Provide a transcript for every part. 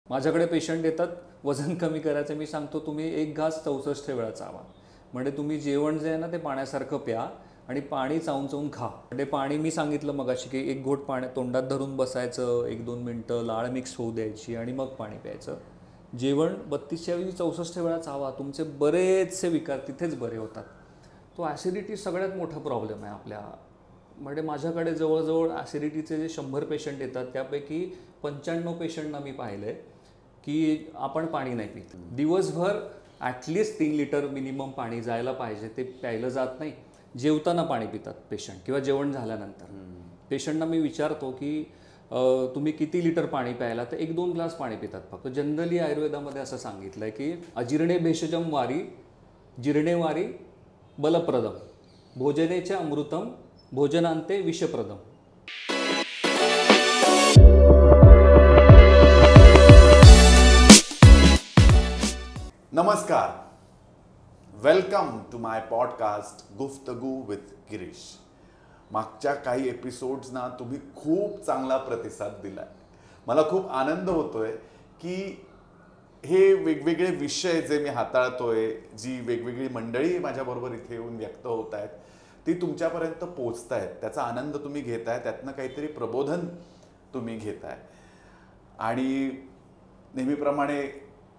माझ्याकडे पेशंट येतात, वजन कमी करायचं, मी सांगतो तुम्ही एक घास 64 वेळा चावा. म्हणजे तुम्ही जेवण जे आहे ना ते पाण्यासारखं प्या आणि पाणी चावून चावून खा. म्हणजे पाणी मी सांगितलं मगाशी की एक घोट पाणी तोंडात धरून बसायचं, 1-2 मिनटं लाळ मिक्स होऊ द्यायची आणि मग पाणी प्यायचं. जेवण 32च्या ऐवजी 64 वेळा चावा, तुमचे बरेचसे विकार तिथेच बरे होतात. तो ॲसिडिटी सगळ्यात मोठा प्रॉब्लेम आहे आपल्या. म्हणजे माझ्याकडे जवळजवळ ॲसिडिटीचे जे 100 पेशंट येतात त्यापैकी 95 पेशंटना मी पाहिलं आहे की आपण पाणी नाही पित. दिवसभर ॲटलिस्ट 3 लिटर मिनिमम पाणी जायला पाहिजे, ते प्यायलं जात नाही. जेवताना पाणी पितात पेशंट किंवा जेवण झाल्यानंतर. पेशंटना मी विचारतो की तुम्ही किती लिटर पाणी प्यायला, तर 1-2 ग्लास पाणी पितात फक्त. जनरली आयुर्वेदामध्ये असं सांगितलं आहे की अजीर्णे भेषजम वारी जीर्णे वारी बलप्रदम भोजनेचे अमृतम भोजनांते विषप्रदम. नमस्कार, वेलकम टू माय पॉडकास्ट गुफ्तगू विथ गिरीश. मागच्या काही एपिसोड्सना तुम्ही खूप चांगला प्रतिसाद दिला आहे. मला खूप आनंद होतोय की हे वेगवेगळे विषय जे मी हाताळतोय, जी वेगवेगळी मंडळी माझ्याबरोबर इथे येऊन व्यक्त होत आहेत, ती तुमच्यापर्यंत पोचत आहेत. त्याचा आनंद तुम्ही घेताय, त्यातनं काहीतरी प्रबोधन तुम्ही घेताय. आणि नेहमीप्रमाणे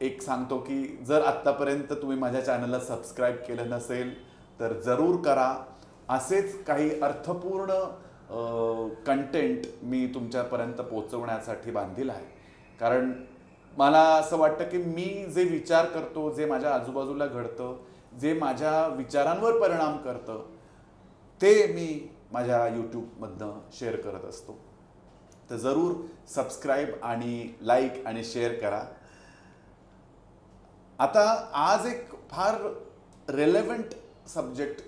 एक सांगतो की जर आत्तापर्यंत तुम्ही माझ्या चॅनलला सबस्क्राईब केलं नसेल तर जरूर करा. असेच काही अर्थपूर्ण कंटेंट मी तुमच्यापर्यंत पोचवण्यासाठी बांधील आहे. कारण मला असं वाटतं की मी जे विचार करतो, जे माझ्या आजूबाजूला घडतं, जे माझ्या विचारांवर परिणाम करतं, ते मी माझ्या यूट्यूबमधनं शेअर करत असतो. तर जरूर सबस्क्राईब आणि लाईक आणि शेअर करा. आता आज एक फार रेलेव्हंट सब्जेक्ट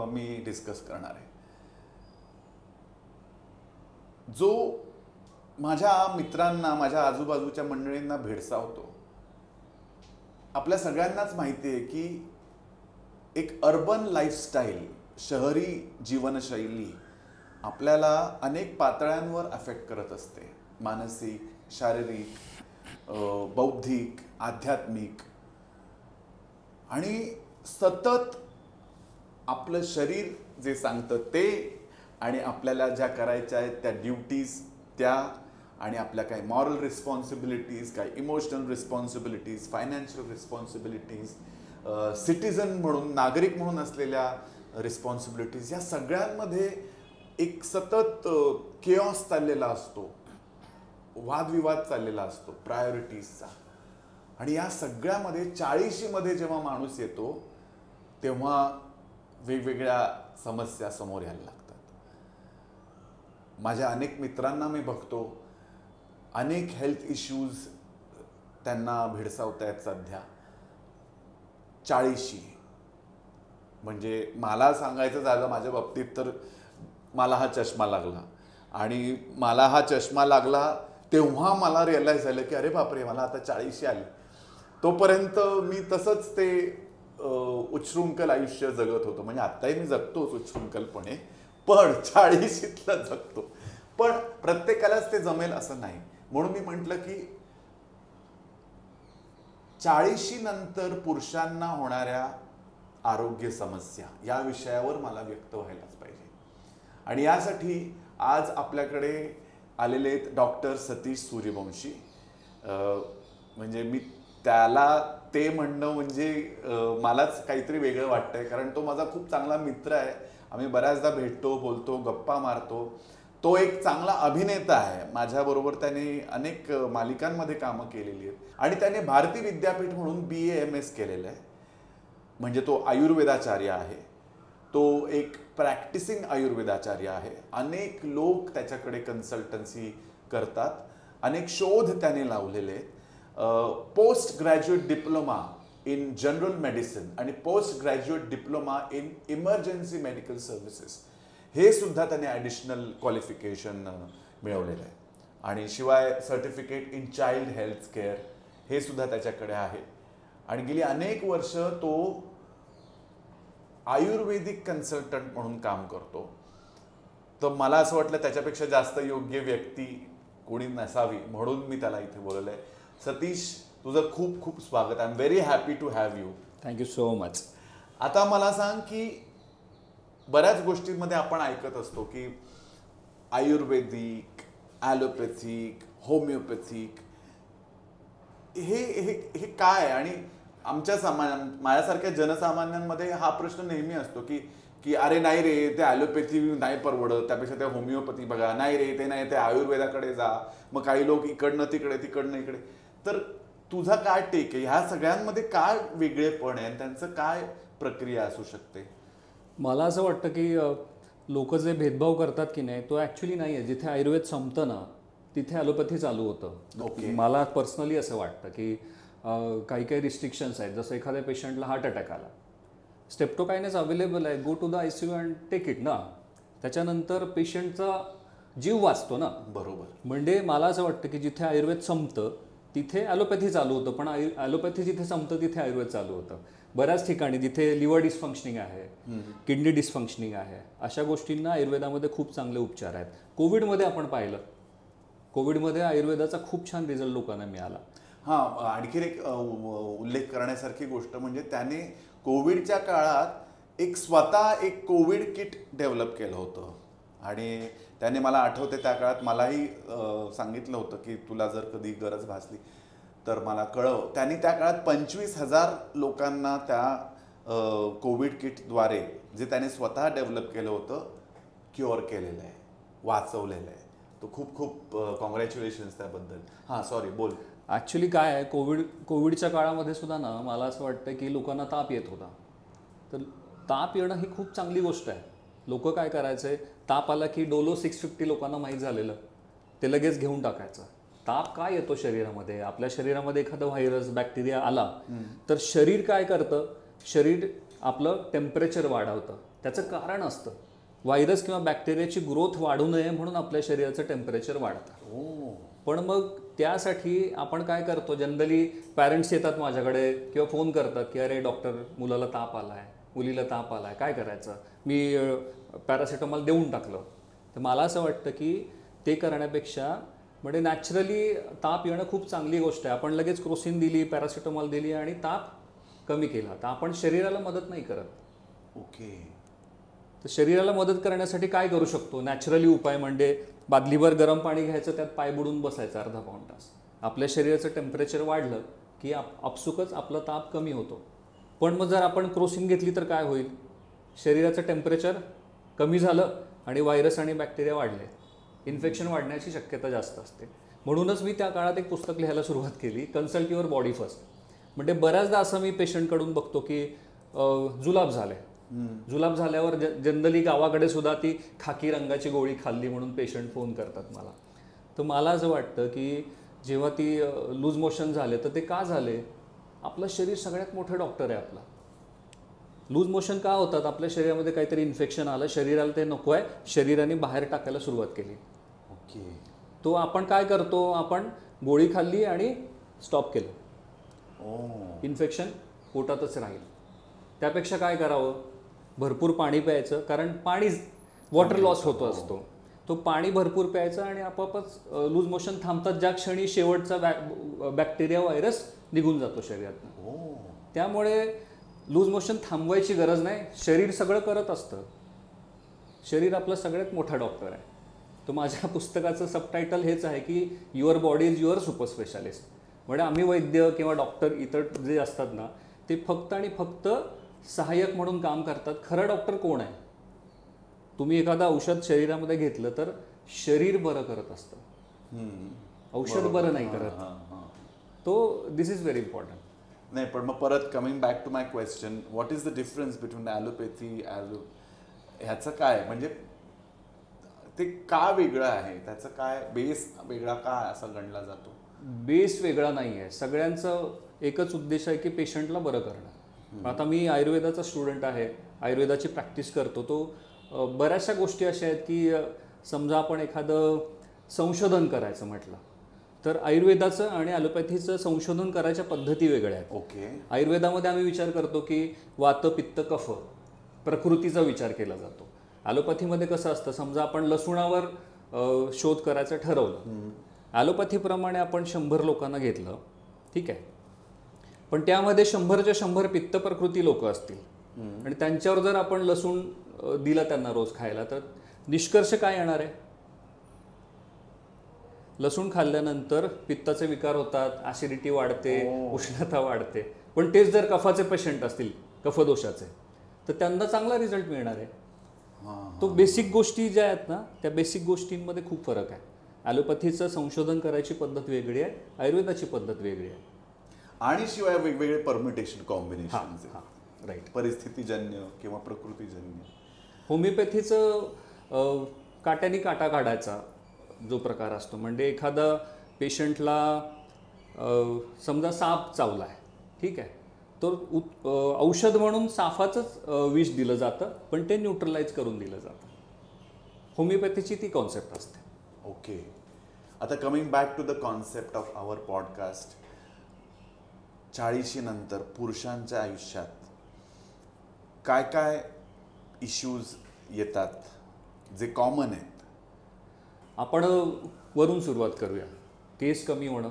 मी डिस्कस करणार आहे, जो माझ्या मित्रांना, माझ्या आजूबाजूच्या मंडळींना भेडसावतो. आपल्या सगळ्यांनाच माहिती आहे की एक अर्बन लाईफस्टाईल, शहरी जीवनशैली आपल्याला अनेक पातळ्यांवर अफेक्ट करत असते. मानसिक, शारीरिक, बौद्धिक, आध्यात्मिक. आणि सतत आपलं शरीर जे सांगतं ते आणि आपल्याला ज्या करायच्या आहेत त्या ड्युटीज, त्या आणि आपल्या काही मॉरल रिस्पॉन्सिबिलिटीज, काही emotional responsibilities, financial responsibilities, citizen म्हणून, नागरिक म्हणून असलेल्या रिस्पॉन्सिबिलिटीज, या सगळ्यांमध्ये एक सतत केऑस चाललेला असतो, वादविवाद चाललेला असतो प्रायोरिटीजचा. आणि या सगळ्यामध्ये 40मध्ये जेव्हा माणूस येतो तेव्हा वेगवेगळ्या समस्या समोर यायला लागतात. माझ्या अनेक मित्रांना मी बघतो, अनेक हेल्थ इश्यूज त्यांना भेडसावत आहेत सध्या. 40 म्हणजे मला सांगायचं झालं माझ्या बाबतीत तर मला हा चष्मा लागला. आणि मला हा चष्मा लागला तेव्हा मला रिअलाइज झालं की अरे बापरे, मला आता 40 आली. तोपर्यंत मी तसंच ते उच्छृंखल आयुष्य जगत होतो. म्हणजे आत्ताही मी जगतोच उच्छृंखलपणे, पण 40ला जगतो. पण प्रत्येकालाच ते जमेल असं नाही. म्हणून मी म्हटलं की 40 नंतर पुरुषांना होणाऱ्या आरोग्य समस्या या विषयावर मला व्यक्त व्हायलाच पाहिजे. आणि यासाठी आज आपल्याकडे आलेले आहेत डॉक्टर सतीश सूर्यवंशी. म्हणजे मी त्याला ते म्हणणं म्हणजे मलाच काहीतरी वेगळं वाटतंय, कारण तो माझा खूप चांगला मित्र आहे. आम्ही बऱ्याचदा भेटतो, बोलतो, गप्पा मारतो. तो एक चांगला अभिनेता आहे. माझ्याबरोबर त्याने अनेक मालिकांमध्ये कामं केलेली आहेत. आणि त्याने भारती विद्यापीठ म्हणून BA-MS केलेलं आहे. म्हणजे तो आयुर्वेदाचार्य आहे. तो एक प्रॅक्टिसिंग आयुर्वेदाचार्य आहे. अनेक लोक त्याच्याकडे कन्सल्टन्सी करतात. अनेक शोध त्याने लावलेले आहेत. Post graduate diploma in general medicine आणि post graduate diploma in emergency medical services हे सुद्धा त्याने ॲडिशनल क्वालिफिकेशन मिळवलेलं आहे. आणि शिवाय certificate in child health care हे सुद्धा त्याच्याकडे आहे. आणि गेली अनेक वर्ष तो आयुर्वेदिक कन्सल्टंट म्हणून काम करतो. तर मला असं वाटलं त्याच्यापेक्षा जास्त योग्य व्यक्ती कोणी नसावी, म्हणून मी त्याला इथे बोलवलंय. सतीश, तुझं खूप खूप स्वागत. I am very happy to have you. Thank you so much. आता मला सांग की बऱ्याच गोष्टींमध्ये आपण ऐकत असतो की आयुर्वेदिक, ॲलोपॅथिक, होमिओपॅथिक, हे हे हे काय? आणि आमच्या माझ्यासारख्या जनसामान्यांमध्ये हा प्रश्न नेहमी असतो की की अरे नाही रे, ते ॲलोपॅथी नाही परवडत, त्यापेक्षा ते होमिओपॅथी बघा. नाही रे, ते नाही, ते आयुर्वेदाकडे जा. मग काही लोक इकडनं तिकडे, तिकडनं इकडे. तर तुझा काय टेक आहे? ह्या सगळ्यांमध्ये काय वेगळेपण आहे आणि त्यांचं काय प्रक्रिया असू शकते? मला असं वाटतं की लोक जे भेदभाव करतात की नाही, तो ॲक्च्युली नाही आहे. जिथे आयुर्वेद संपतं ना, तिथे ॲलोपॅथी चालू होतं. ओके. मला पर्सनली असं वाटतं की काही काही रिस्ट्रिक्शन्स आहेत. जसं एखाद्या पेशंटला हार्ट अटॅक आला, स्टेप्टोकायनेस अवेलेबल आहे, go to the ICU and take it ना. त्याच्यानंतर पेशंटचा जीव वाचतो ना. बरोबर. म्हणजे मला असं वाटतं की जिथे आयुर्वेद संपतं तिथे ॲलोपॅथी चालू होतं, पण ॲलोपॅथी जिथे संपतं तिथे आयुर्वेद चालू होतं. बऱ्याच ठिकाणी जिथे लिव्हर डिस्फंक्शनिंग आहे, किडनी डिस्फंक्शनिंग आहे, अशा गोष्टींना आयुर्वेदामध्ये खूप चांगले उपचार आहेत. कोविडमध्ये आपण पाहिलं, कोविडमध्ये आयुर्वेदाचा खूप छान रिझल्ट लोकांना मिळाला. हां, आणखीन एक उल्लेख करण्यासारखी गोष्ट म्हणजे त्याने कोविडच्या काळात स्वतः एक कोविड किट डेव्हलप केलं होतं. आणि त्याने मला आठवते त्या काळात मलाही सांगितलं होतं की तुला जर कधी गरज भासली तर मला कळव. त्यांनी त्या काळात 25,000 लोकांना त्या कोविड किटद्वारे, जे त्याने स्वतः डेव्हलप केलं होतं, क्युअर केलेलं आहे, वाचवलेलं आहे. तो खूप खूप कॉंग्रॅच्युलेशन्स त्याबद्दल. हां, सॉरी, बोल. ॲक्च्युली काय आहे, कोविडच्या काळामध्ये सुद्धा ना, मला असं वाटतं की लोकांना ताप येत होता. तर ताप येणं ही खूप चांगली गोष्ट आहे. लोक काय करायचे, ताप आला की डोलो 650 लोकांना माहीत झालेलं, ते लगेच घेऊन टाकायचं. ताप काय येतो शरीरामध्ये? आपल्या शरीरामध्ये एखादा व्हायरस, बॅक्टेरिया आला तर शरीर काय करतं? शरीर आपलं टेम्परेचर वाढवतं. त्याचं कारण असतं, व्हायरस किंवा बॅक्टेरियाची ग्रोथ वाढू नये म्हणून आपल्या शरीराचं टेम्परेचर वाढतं. पण मग त्यासाठी आपण काय करतो, जनरली पॅरेंट्स येतात माझ्याकडे किंवा फोन करतात की अरे डॉक्टर, मुलाला ताप आला आहे, मुलीला ताप आला आहे, काय करायचं? मी पॅरासिटामॉल देऊन टाकलं. तर मला असं वाटतं की ते करण्यापेक्षा म्हणजे नॅचरली ताप येणं खूप चांगली गोष्ट आहे. आपण लगेच क्रोसिन दिली, पॅरासिटामॉल दिली आणि ताप कमी केला, तर आपण शरीराला मदत नाही करत. ओके. तर शरीराला मदत करण्यासाठी काय करू शकतो? नॅचरली उपाय म्हणजे बादलीभर गरम पाणी घ्यायचं, त्यात पाय बुडून बसायचं अर्धा पाऊण तास. आपल्या शरीराचं टेम्परेचर वाढलं की आपसुकच आपला ताप कमी होतो. पण मग जर आपण क्रोसिन घेतली तर काय होईल? शरीराचं टेम्परेचर कमी झालं आणि व्हायरस आणि बॅक्टेरिया वाढले, इन्फेक्शन वाढण्याची शक्यता जास्त असते. म्हणूनच मी त्या काळात एक पुस्तक लिहायला सुरुवात केली, कन्सल्ट युअर बॉडी फर्स्ट. म्हणजे बऱ्याचदा असं मी पेशंटकडून बघतो की जुलाब झाले, जुलाब झाल्यावर जनरली गावाकडे सुद्धा ती खाकी रंगाची गोळी खाल्ली म्हणून पेशंट फोन करतात मला. तर मला असं वाटतं की जेव्हा ती लूज मोशन झाले तर ते का झाले? आपलं शरीर सगळ्यात मोठं डॉक्टर आहे आपला. लूज मोशन का होतात? आपल्या शरीरामध्ये काहीतरी इन्फेक्शन आलं, शरीराला ते नको आहे, शरीराने बाहेर टाकायला सुरुवात केली. ओके. तो आपण काय करतो, आपण गोळी खाल्ली आणि स्टॉप केलं, इन्फेक्शन पोटातच राहील. त्यापेक्षा काय करावं? भरपूर पाणी प्यायचं, कारण पाणी वॉटर लॉस होतो असतो. तो पाणी भरपूर प्यायचं आणि आपोआपच लूज मोशन थांबतात, ज्या क्षणी शेवटचा बॅक्टेरिया, व्हायरस निघून जातो शरीरातून. त्यामुळे लूज मोशन थांबवायची गरज नाही, शरीर सगळं करत असतं. शरीर आपला सगळ्यात मोठा डॉक्टर आहे. तर माझ्या पुस्तकाचं सबटायटल हेच आहे की your body is your super specialist. म्हणजे आम्ही वैद्य किंवा डॉक्टर इतर जे असतात ना, ते फक्त आणि फक्त सहाय्यक म्हणून काम करतात. खरं डॉक्टर कोण आहे? तुम्ही एखादं औषध शरीरामध्ये घेतलं तर शरीर बरं करत असतं, औषध बरं नाही करत. तो दिस इज व्हेरी इम्पॉर्टंट. नाही, पण मग परत coming back to my question, what is the difference between allopathy, ह्याचं काय म्हणजे ते का वेगळं आहे? त्याचं काय बेस वेगळा का असा गणला जातो? बेस वेगळा नाही आहे. सगळ्यांचं एकच उद्देश आहे की पेशंटला बरं करणं. आता मी आयुर्वेदाचा स्टुडंट आहे, आयुर्वेदाची प्रॅक्टिस करतो. तो बऱ्याचशा गोष्टी अशा आहेत की समजा आपण एखादं संशोधन करायचं म्हटलं तर आयुर्वेदाचं आणि ॲलोपॅथीचं संशोधन करायच्या पद्धती वेगळ्या आहेत. ओके. आयुर्वेदामध्ये आम्ही विचार करतो की वात, पित्त, कफ, प्रकृतीचा विचार केला जातो. ॲलोपॅथीमध्ये कसं असतं, समजा आपण लसूणावर शोध करायचं ठरवलं, ॲलोपॅथीप्रमाणे आपण 100 लोकांना घेतलं ठीक आहे. पण त्यामध्ये 100च्या 100 पित्त प्रकृती लोक असतील आणि त्यांच्यावर जर आपण लसूण दिलं त्यांना रोज खायला, तर निष्कर्ष काय येणार आहे? लसूण खाल्ल्यानंतर पित्ताचे विकार होतात, ॲसिडिटी वाढते, उष्णता वाढते. पण तेच जर कफाचे पेशंट असतील, कफदोषाचे, तर त्यांना चांगला रिझल्ट मिळणार आहे. तो बेसिक गोष्टी ज्या आहेत ना, त्या बेसिक गोष्टींमध्ये खूप फरक आहे. ॲलोपॅथीचं संशोधन करायची पद्धत वेगळी आहे, आयुर्वेदाची पद्धत वेगळी आहे. आणि शिवाय वेगवेगळे परम्युटेशन कॉम्बिनेशन, राईट, परिस्थितीजन्य किंवा प्रकृतीजन्य. होमिओपॅथीचं काट्याने काटा काढायचा जो प्रकार असतो, म्हणजे एखादा पेशंटला समजा साप चावला आहे, ठीक आहे, तर औषध म्हणून साफाचंच विष दिलं जातं, पण ते न्यूट्रलाइज करून दिलं जातं. होमिओपॅथीची ती कॉन्सेप्ट असते. ओके. आता coming back to the concept of our podcast, 40 नंतर पुरुषांच्या आयुष्यात काय काय इश्यूज येतात जे कॉमन आहेत? आपण वरून सुरुवात करूया. केस कमी होणं,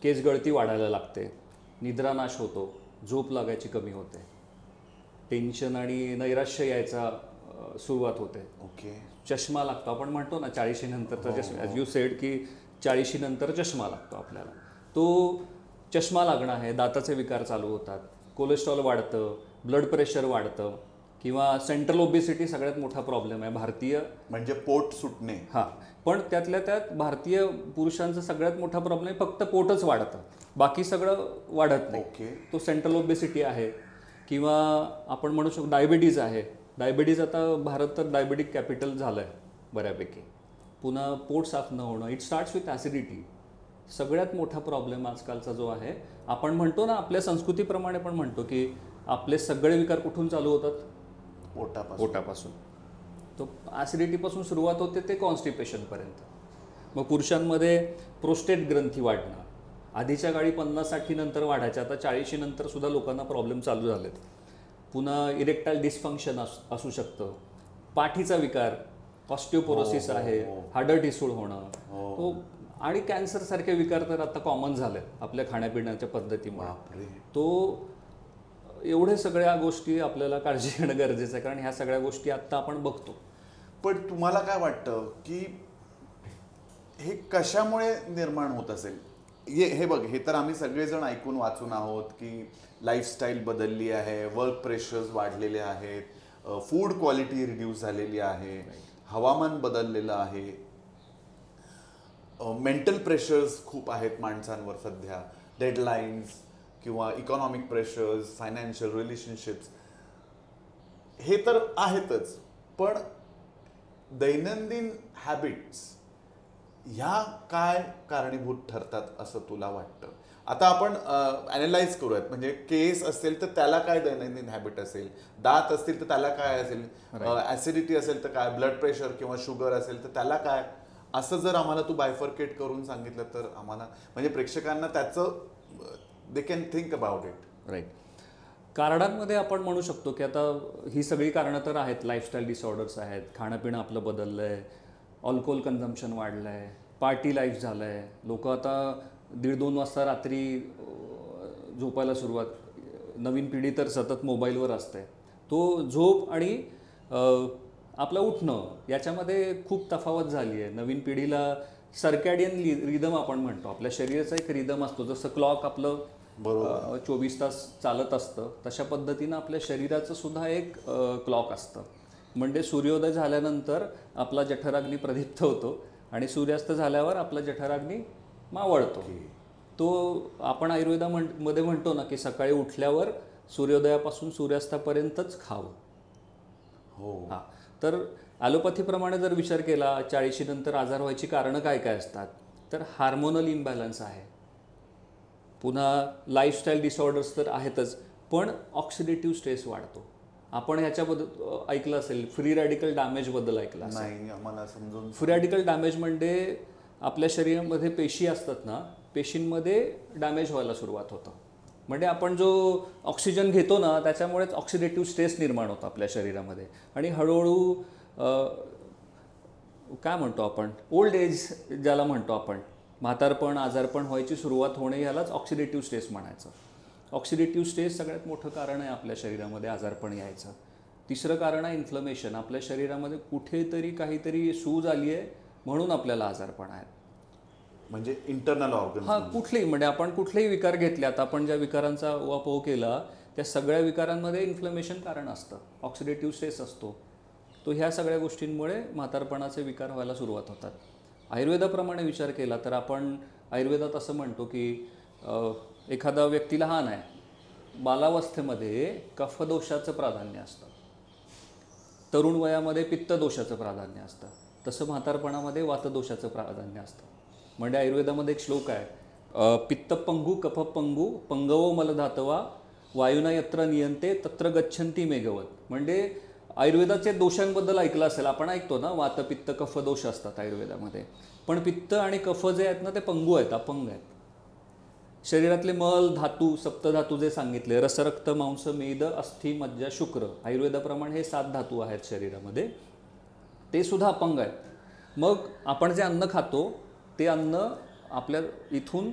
केस गळती वाढायला लागते, निद्रानाश होतो, झोप लागायची कमी होते, टेन्शन आणि नैराश्य यायचा सुरुवात होते. ओके. चष्मा लागतो. आपण म्हणतो ना 40 नंतरचा चष्मा, ॲज यू सेड की 40 नंतर चष्मा लागतो आपल्याला. तो चष्मा लागणं आहे, दाताचे विकार चालू होतात, कोलेस्ट्रॉल वाढतं, ब्लड प्रेशर वाढतं, किंवा सेंट्रल ओबेसिटी सगळ्यात मोठा प्रॉब्लेम आहे भारतीय, म्हणजे पोट सुटणे. हां, पण त्यातल्या त्यात भारतीय पुरुषांचा सगळ्यात मोठा प्रॉब्लेम फक्त पोटच वाढतं, बाकी सगळं वाढत नाही. ओके. तो सेंट्रल ओबेसिटी आहे, किंवा आपण म्हणू शकतो डायबिटीज आहे. डायबिटीज आता भारत तर डायबिटिक कॅपिटल झालं आहे बऱ्यापैकी. पुन्हा पोट साफ न होणं, इट स्टार्ट्स विथ ॲसिडिटी. सगळ्यात मोठा प्रॉब्लेम आजकालचा जो आहे, आपण म्हणतो ना आपल्या संस्कृतीप्रमाणे पण म्हणतो की आपले सगळे विकार कुठून चालू होतात? पोटापासून. तो ॲसिडिटीपासून सुरुवात होते ते कॉन्स्टिपेशनपर्यंत. मग पुरुषांमध्ये प्रोस्टेट ग्रंथी वाढणं, आधीच्या काळी 50-60 नंतर वाढायच्या, आता 40 नंतर सुद्धा लोकांना प्रॉब्लेम चालू झालेत. पुन्हा इरेक्टाईल डिस्फंक्शन असू शकतं, पाठीचा विकार, ऑस्टिओपोरोसिस आहे, हाडं ढिसूळ होणं, तो आणि कॅन्सरसारखे विकार तर आता कॉमन झाले आपल्या खाण्यापिण्याच्या पद्धतीमुळे. तो एवढे सगळ्या गोष्टी आपल्याला काळजी घेणं गरजेचं आहे, कारण ह्या सगळ्या गोष्टी आत्ता आपण बघतो. पण तुम्हाला काय वाटतं की हे कशामुळे निर्माण होत असेल? हे बघ, हे तर आम्ही सगळेजण ऐकून वाचून आहोत की लाईफस्टाईल बदलली आहे, वर्क प्रेशर्स वाढलेले आहेत, फूड क्वालिटी रिड्यूस झालेली आहे, हवामान बदललेलं आहे, मेंटल प्रेशर्स खूप आहेत माणसांवर सध्या, डेडलाईन्स किंवा इकॉनॉमिक प्रेशर्स, फायनान्शियल रिलेशनशिप्स, हे तर आहेतच. पण दैनंदिन हॅबिट्स ह्या काय कारणीभूत ठरतात असं तुला वाटतं? आता आपण ॲनालाइज करूयात. म्हणजे केस असेल तर त्याला काय दैनंदिन हॅबिट असेल, दात असतील तर त्याला काय असेल, ॲसिडिटी असेल तर काय, ब्लड प्रेशर किंवा शुगर असेल तर त्याला काय, असं जर आम्हाला तू बायफर्केट करून सांगितलं तर आम्हाला, म्हणजे प्रेक्षकांना त्याचं they can think about it. Right. कारणांमध्ये आपण म्हणू शकतो की आता ही सगळी कारणं तर आहेत. लाईफस्टाईल डिसऑर्डर्स आहेत, खाणंपिणं आपलं बदललं आहे, अल्कोहोल कन्झम्पशन वाढलं आहे, पार्टी लाईफ झालं आहे, लोक आता 1:30-2 वाजता रात्री झोपायला सुरुवात, नवीन पिढी तर सतत मोबाईलवर असते. तो झोप आणि आपलं उठणं याच्यामध्ये खूप तफावत झाली आहे. नवीन पिढीला सर्कॅडियन रिदम आपण म्हणतो, आपल्या शरीराचा एक रिदम असतो. जसं क्लॉक आपलं 24 तास चालत असतं, तशा पद्धतीनं आपल्या शरीराचं सुद्धा एक क्लॉक असतं. म्हणजे सूर्योदय झाल्यानंतर आपला जठराग्नी प्रदीप्त होतो आणि सूर्यास्त झाल्यावर आपला जठराग्नी मावळतो. तो आपण आयुर्वेदामध्ये म्हणतो ना की सकाळी उठल्यावर सूर्योदयापासून सूर्यास्तापर्यंतच खावं. हां. तर ॲलोपॅथीप्रमाणे जर विचार केला, 40 नंतर आजार व्हायची कारणं काय काय असतात, तर हार्मोनल इम्बॅलन्स आहे, पुन्हा लाईफस्टाईल डिसऑर्डर्स तर आहेतच, पण ऑक्सिडेटिव्ह स्ट्रेस वाढतो. आपण ह्याच्याबद्दल ऐकलं असेल, फ्री रॅडिकल डॅमेजबद्दल ऐकलं असेल? नाही, आम्हाला समजून. फ्री रॅडिकल डॅमेज म्हणजे आपल्या शरीरामध्ये पेशी असतात ना, पेशींमध्ये डॅमेज व्हायला सुरुवात होतं. म्हणजे आपण जो ऑक्सिजन घेतो ना, त्याच्यामुळेच ऑक्सिडेटिव्ह स्ट्रेस निर्माण होतो आपल्या शरीरामध्ये, आणि हळूहळू काय म्हणतो आपण, ओल्ड एज ज्याला म्हणतो आपण, म्हातारपण आजारपण व्हायची सुरुवात होणे यालाच ऑक्सिडेटिव्ह स्ट्रेस म्हणायचं. ऑक्सिडेटिव्ह स्ट्रेस सगळ्यात मोठं कारण आहे आपल्या शरीरामध्ये आजारपण यायचं. तिसरं कारण आहे इन्फ्लमेशन. आपल्या शरीरामध्ये कुठेतरी काहीतरी सूज आली आहे म्हणून आपल्याला आजारपण आहेत. म्हणजे इंटरनल ऑर्गन. हा, कुठलेही म्हणजे आपण कुठलेही विकार घेतले, आता आपण ज्या विकारांचा उहापोह केला त्या सगळ्या विकारांमध्ये इन्फ्लमेशन कारण असतं, ऑक्सिडेटिव्ह स्ट्रेस असतो. तो ह्या सगळ्या गोष्टींमुळे म्हातारपणाचे विकार व्हायला सुरुवात होतात. आयुर्वेदाप्रमाणे विचार केला तर आपण आयुर्वेदात असं म्हणतो की एखादा व्यक्ती लहान आहे, बालावस्थेमध्ये कफदोषाचं प्राधान्य असतं, तरुण वयामध्ये पित्तदोषाचं प्राधान्य असतं, तसं म्हातारपणामध्ये वातदोषाचं प्राधान्य असतं. म्हणजे आयुर्वेदामध्ये एक श्लोक आहे, पित्तपंगू कफपंगू पंगवो मलधातवा वायुना यत्र नियंते तत्र गच्छन्ती मेघवत. म्हणजे आयुर्वेदाचे दोषांबद्दल ऐकलं असेल आपण, ऐकतो ना, वात पित्त कफ दोष असतात आयुर्वेदामध्ये. पण पित्त आणि कफ जे आहेत ना ते पंगू आहेत, अपंग आहेत. शरीरातले मल धातू सप्तधातू जे सांगितले, रसरक्त मांस मेद अस्थि मज्जा शुक्र, आयुर्वेदाप्रमाणे हे 7 धातू आहेत शरीरामध्ये, ते सुद्धा अपंग आहेत. मग आपण जे अन्न खातो ते अन्न आपल्या इथून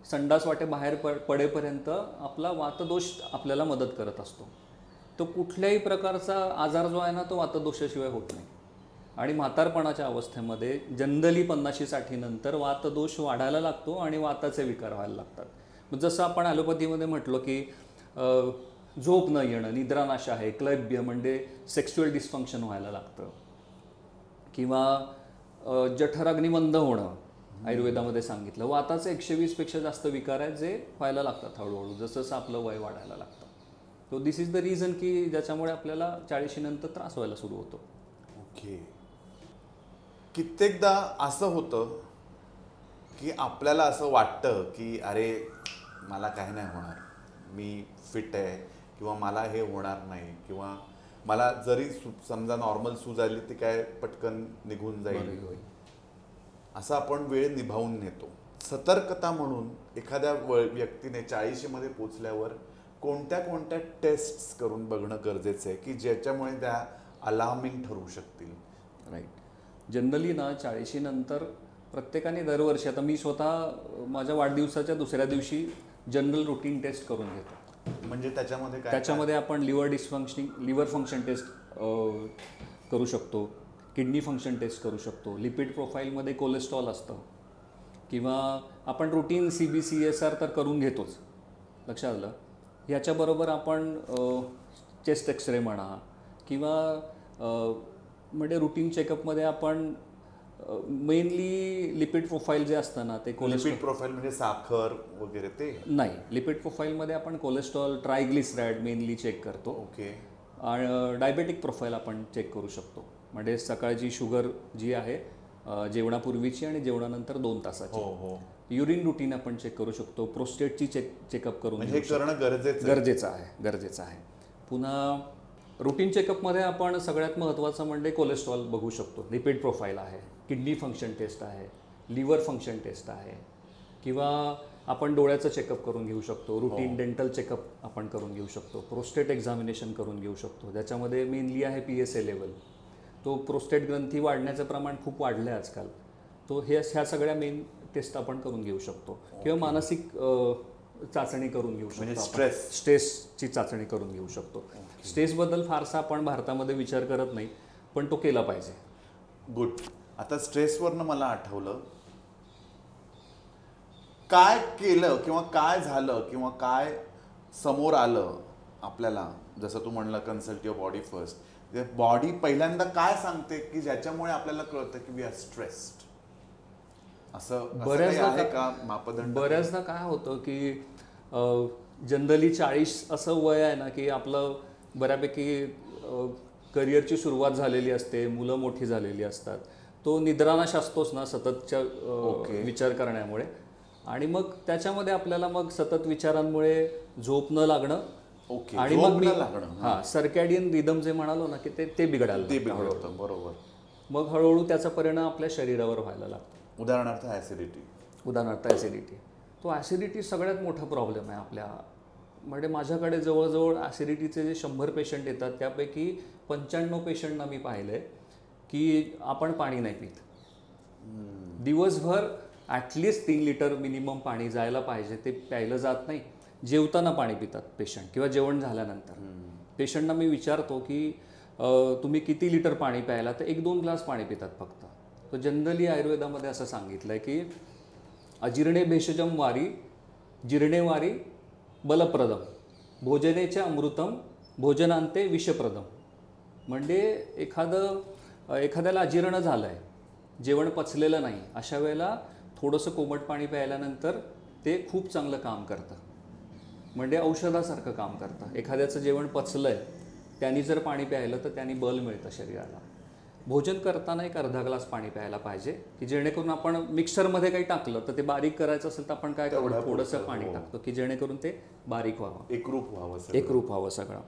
संडास वाटे बाहेर पडेपर्यंत आपला वातदोष आपल्याला मदत करत असतो. तो कुठल्याही प्रकारचा आजार जो आहे ना तो वातदोषाशिवाय होत नाही. आणि म्हातारपणाच्या अवस्थेमध्ये जनरली 50-60 नंतर वातदोष वाढायला लागतो आणि वाताचे विकार व्हायला लागतात. मग जसं आपण ॲलोपॅथीमध्ये म्हटलं की झोप न येणं, निद्रानाश आहे, क्लैब्य म्हणजे सेक्शुअल डिस्फंक्शन व्हायला लागतं, किंवा जठराग्निमंद होणं आयुर्वेदामध्ये सांगितलं. वाताचे 120पेक्षा जास्त विकार आहेत जे व्हायला लागतात हळूहळू जसं जसं आपलं वय वाढायला लागतं. तो दिस इज द रिझन की ज्याच्यामुळे आपल्याला 40 नंतर त्रास व्हायला सुरू होतो. ओके. कित्येकदा असं होतं की आपल्याला असं वाटतं की अरे मला काही नाही होणार, मी फिट आहे, किंवा मला हे होणार नाही, किंवा मला जरी समजा नॉर्मल सूज आली ती काय पटकन निघून जाईल, असं आपण वेळ निभावून नेतो. सतर्कता म्हणून एखाद्या व्यक्तीने 40मध्ये पोचल्यावर कोणत्या कोणत्या टेस्ट्स करून बघणं गरजेचं आहे की ज्याच्यामुळे त्या अलार्मिंग ठरू शकतील? राईट. जनरली ना 40 नंतर प्रत्येकाने दरवर्षी, आता मी स्वतः माझ्या वाढदिवसाच्या दुसऱ्या दिवशी जनरल रुटीन टेस्ट करून घेतो. म्हणजे त्याच्यामध्ये काय? त्याच्यामध्ये आपण लिव्हर फंक्शन टेस्ट करू शकतो, किडनी फंक्शन टेस्ट करू शकतो, लिपिड प्रोफाईलमध्ये कोलेस्ट्रॉल असतं, किंवा आपण रुटीन CBCSR तर करून घेतोच, लक्षात आलं. ह्याच्याबरोबर आपण चेस्ट एक्सरे म्हणा, किंवा म्हणजे रुटीन चेकअपमध्ये आपण मेनली लिपिड प्रोफाईल जे असतं ना ते लिपिड प्रोफाईल म्हणजे साखर वगैरे ते नाही, लिपिड प्रोफाईलमध्ये आपण कोलेस्ट्रॉल, ट्रायग्लिसराईड मेनली चेक करतो. ओके. आणि डायबेटिक प्रोफाईल आपण चेक करू शकतो, म्हणजे सकाळची शुगर जी आहे जेवणापूर्वीची आणि जेवणानंतर 2 तासाची. हो. युरिन रुटीन आपण चेक करू शकतो, प्रोस्टेटची चेकअप करून म्हणजे करणं गरजेचं आहे. पुन्हा रुटीन चेकअपमध्ये आपण सगळ्यात महत्त्वाचं म्हणजे कोलेस्ट्रॉल बघू शकतो, लिपिड प्रोफाईल आहे, किडनी फंक्शन टेस्ट आहे, लिव्हर फंक्शन टेस्ट आहे, किंवा आपण डोळ्याचं चेकअप करून घेऊ शकतो, रुटीन डेंटल चेकअप आपण करून घेऊ शकतो, प्रोस्टेट एक्झामिनेशन करून घेऊ शकतो. ज्याच्यामध्ये मेनली आहे PSA लेवल. तो प्रोस्टेट ग्रंथी वाढण्याचं प्रमाण खूप वाढलं आहे आजकाल. तो ह्या सगळ्या मेन टेस्ट आपण करून घेऊ शकतो, किंवा मानसिक चाचणी करून घेऊ शकतो, म्हणजे स्ट्रेसची चाचणी करून घेऊ शकतो. स्ट्रेसबद्दल फारसा आपण भारतामध्ये विचार करत नाही, पण तो केला पाहिजे. गुड. आता स्ट्रेसवरनं मला आठवलं, काय केलं किंवा काय झालं किंवा काय समोर आलं आपल्याला, जसं तू म्हणलं consult your body first, body पहिल्यांदा काय सांगते की ज्याच्यामुळे आपल्याला कळतं की वी आर स्ट्रेस्ड? असं आहे का मापदंड? बऱ्याचदा काय होतं की जनरली 40 असं वय आहे ना की आपलं बऱ्यापैकी करिअरची सुरुवात झालेली असते, मुलं मोठी झालेली असतात, तो निद्रानाश असतोच ना सततच्या विचार करण्यामुळे, आणि मग त्याच्यामध्ये आपल्याला मग सतत विचारांमुळे झोप न लागणं, आणि मग सर्कॅडियन रिदम जे म्हणालो ना की ते बिघडायला होतं. बरोबर. मग हळूहळू त्याचा परिणाम आपल्या शरीरावर व्हायला लागतो. उदाहरणार्थ ॲसिडिटी. तो ॲसिडिटी सगळ्यात मोठा प्रॉब्लेम आहे आपल्या. म्हणजे माझ्याकडे जवळजवळ ॲसिडिटीचे जे 100 पेशंट येतात त्यापैकी 95 पेशंटना मी पाहिलं आहे की आपण पाणी नाही पित. दिवसभर ॲटलिस्ट 3 लिटर मिनिमम पाणी जायला पाहिजे. ते प्यायलं जात नाही. जेवताना पाणी पितात पेशंट किंवा जेवण झाल्यानंतर. पेशंटना मी विचारतो की तुम्ही किती लिटर पाणी प्यायला, तर 1-2 ग्लास पाणी पितात फक्त. तर जनरली आयुर्वेदामध्ये असं सांगितलं आहे की अजीर्णे भेषजम वारी जीर्णे वारी बलप्रदम भोजनेचे अमृतम भोजनांते विषप्रदम. म्हणजे एखाद्याला अजीर्ण झालं आहे, जेवण पचलेलं नाही, अशा वेळेला थोडंसं कोमट पाणी प्यायल्यानंतर ते खूप चांगलं काम करतं. म्हणजे औषधासारखं काम करतं. एखाद्याचं जेवण पचलं आहे, त्यांनी जर पाणी प्यायलं तर त्यांनी बल मिळतं शरीराला. भोजन करताना एक अर्धा ग्लास पाणी प्यायला पाहिजे की जेणेकरून आपण मिक्सरमध्ये काही टाकलं तर ते बारीक करायचं असेल तर आपण काय करतो, थोडंसं पाणी टाकतो की जेणेकरून ते बारीक व्हावं, एकरूप व्हावं सगळं.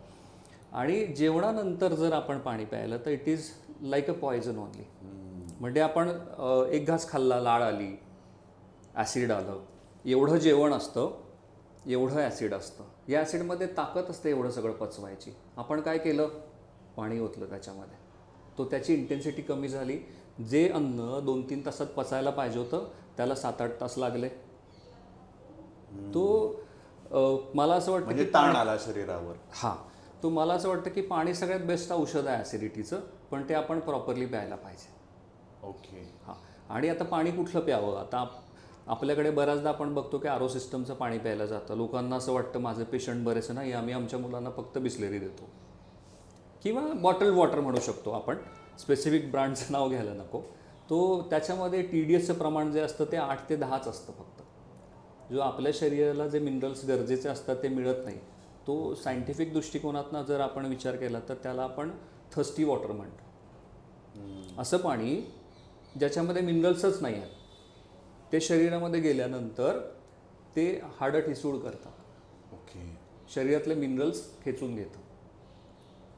आणि जेवणानंतर जर आपण पाणी प्यायलं तर it is like a poison only. म्हणजे आपण एक घास खाल्ला, लाळ आली, ॲसिड आलं, एवढं जेवण असतं, एवढं ॲसिड असतं. या ॲसिडमध्ये ताकद असते एवढं सगळं पचवायची. आपण काय केलं, पाणी ओतलं त्याच्यामध्ये, तो त्याची इंटेन्सिटी कमी झाली. जे अन्न 2-3 तासात पचायला पाहिजे होतं त्याला 7-8 तास लागले. तो मला असं वाटतं की ताण आला शरीरावर. हां, तो मला असं वाटतं की पाणी सगळ्यात बेस्ट औषध आहे ॲसिडिटीचं, पण ते आपण प्रॉपरली प्यायला पाहिजे. ओके. हां. आणि आता पाणी कुठलं प्यावं? आता आपल्याकडे बऱ्याचदा आपण बघतो की आरो सिस्टमचं पाणी प्यायलं जातं. लोकांना असं वाटतं माझे पेशंट बरेच नाही, आम्ही आमच्या मुलांना फक्त बिस्लेरी देतो किंवा बॉटल वॉटर म्हणू शकतो आपण, स्पेसिफिक ब्रँडचं नाव घ्यायला नको. तो त्याच्यामध्ये TDSचं प्रमाण जे असतं ते 8 ते 10च असतं फक्त. जो आपल्या शरीराला जे मिनरल्स गरजेचे असतात ते मिळत नाही. तो सायंटिफिक दृष्टिकोनातनं जर आपण विचार केला तर त्याला आपण थर्स्टी वॉटर म्हणतो. असं पाणी ज्याच्यामध्ये मिनरल्सच नाही आहेत, ते शरीरामध्ये गेल्यानंतर ते हाडं ठिसूळ करतात. ओके. शरीरातले मिनरल्स खेचून घेतं.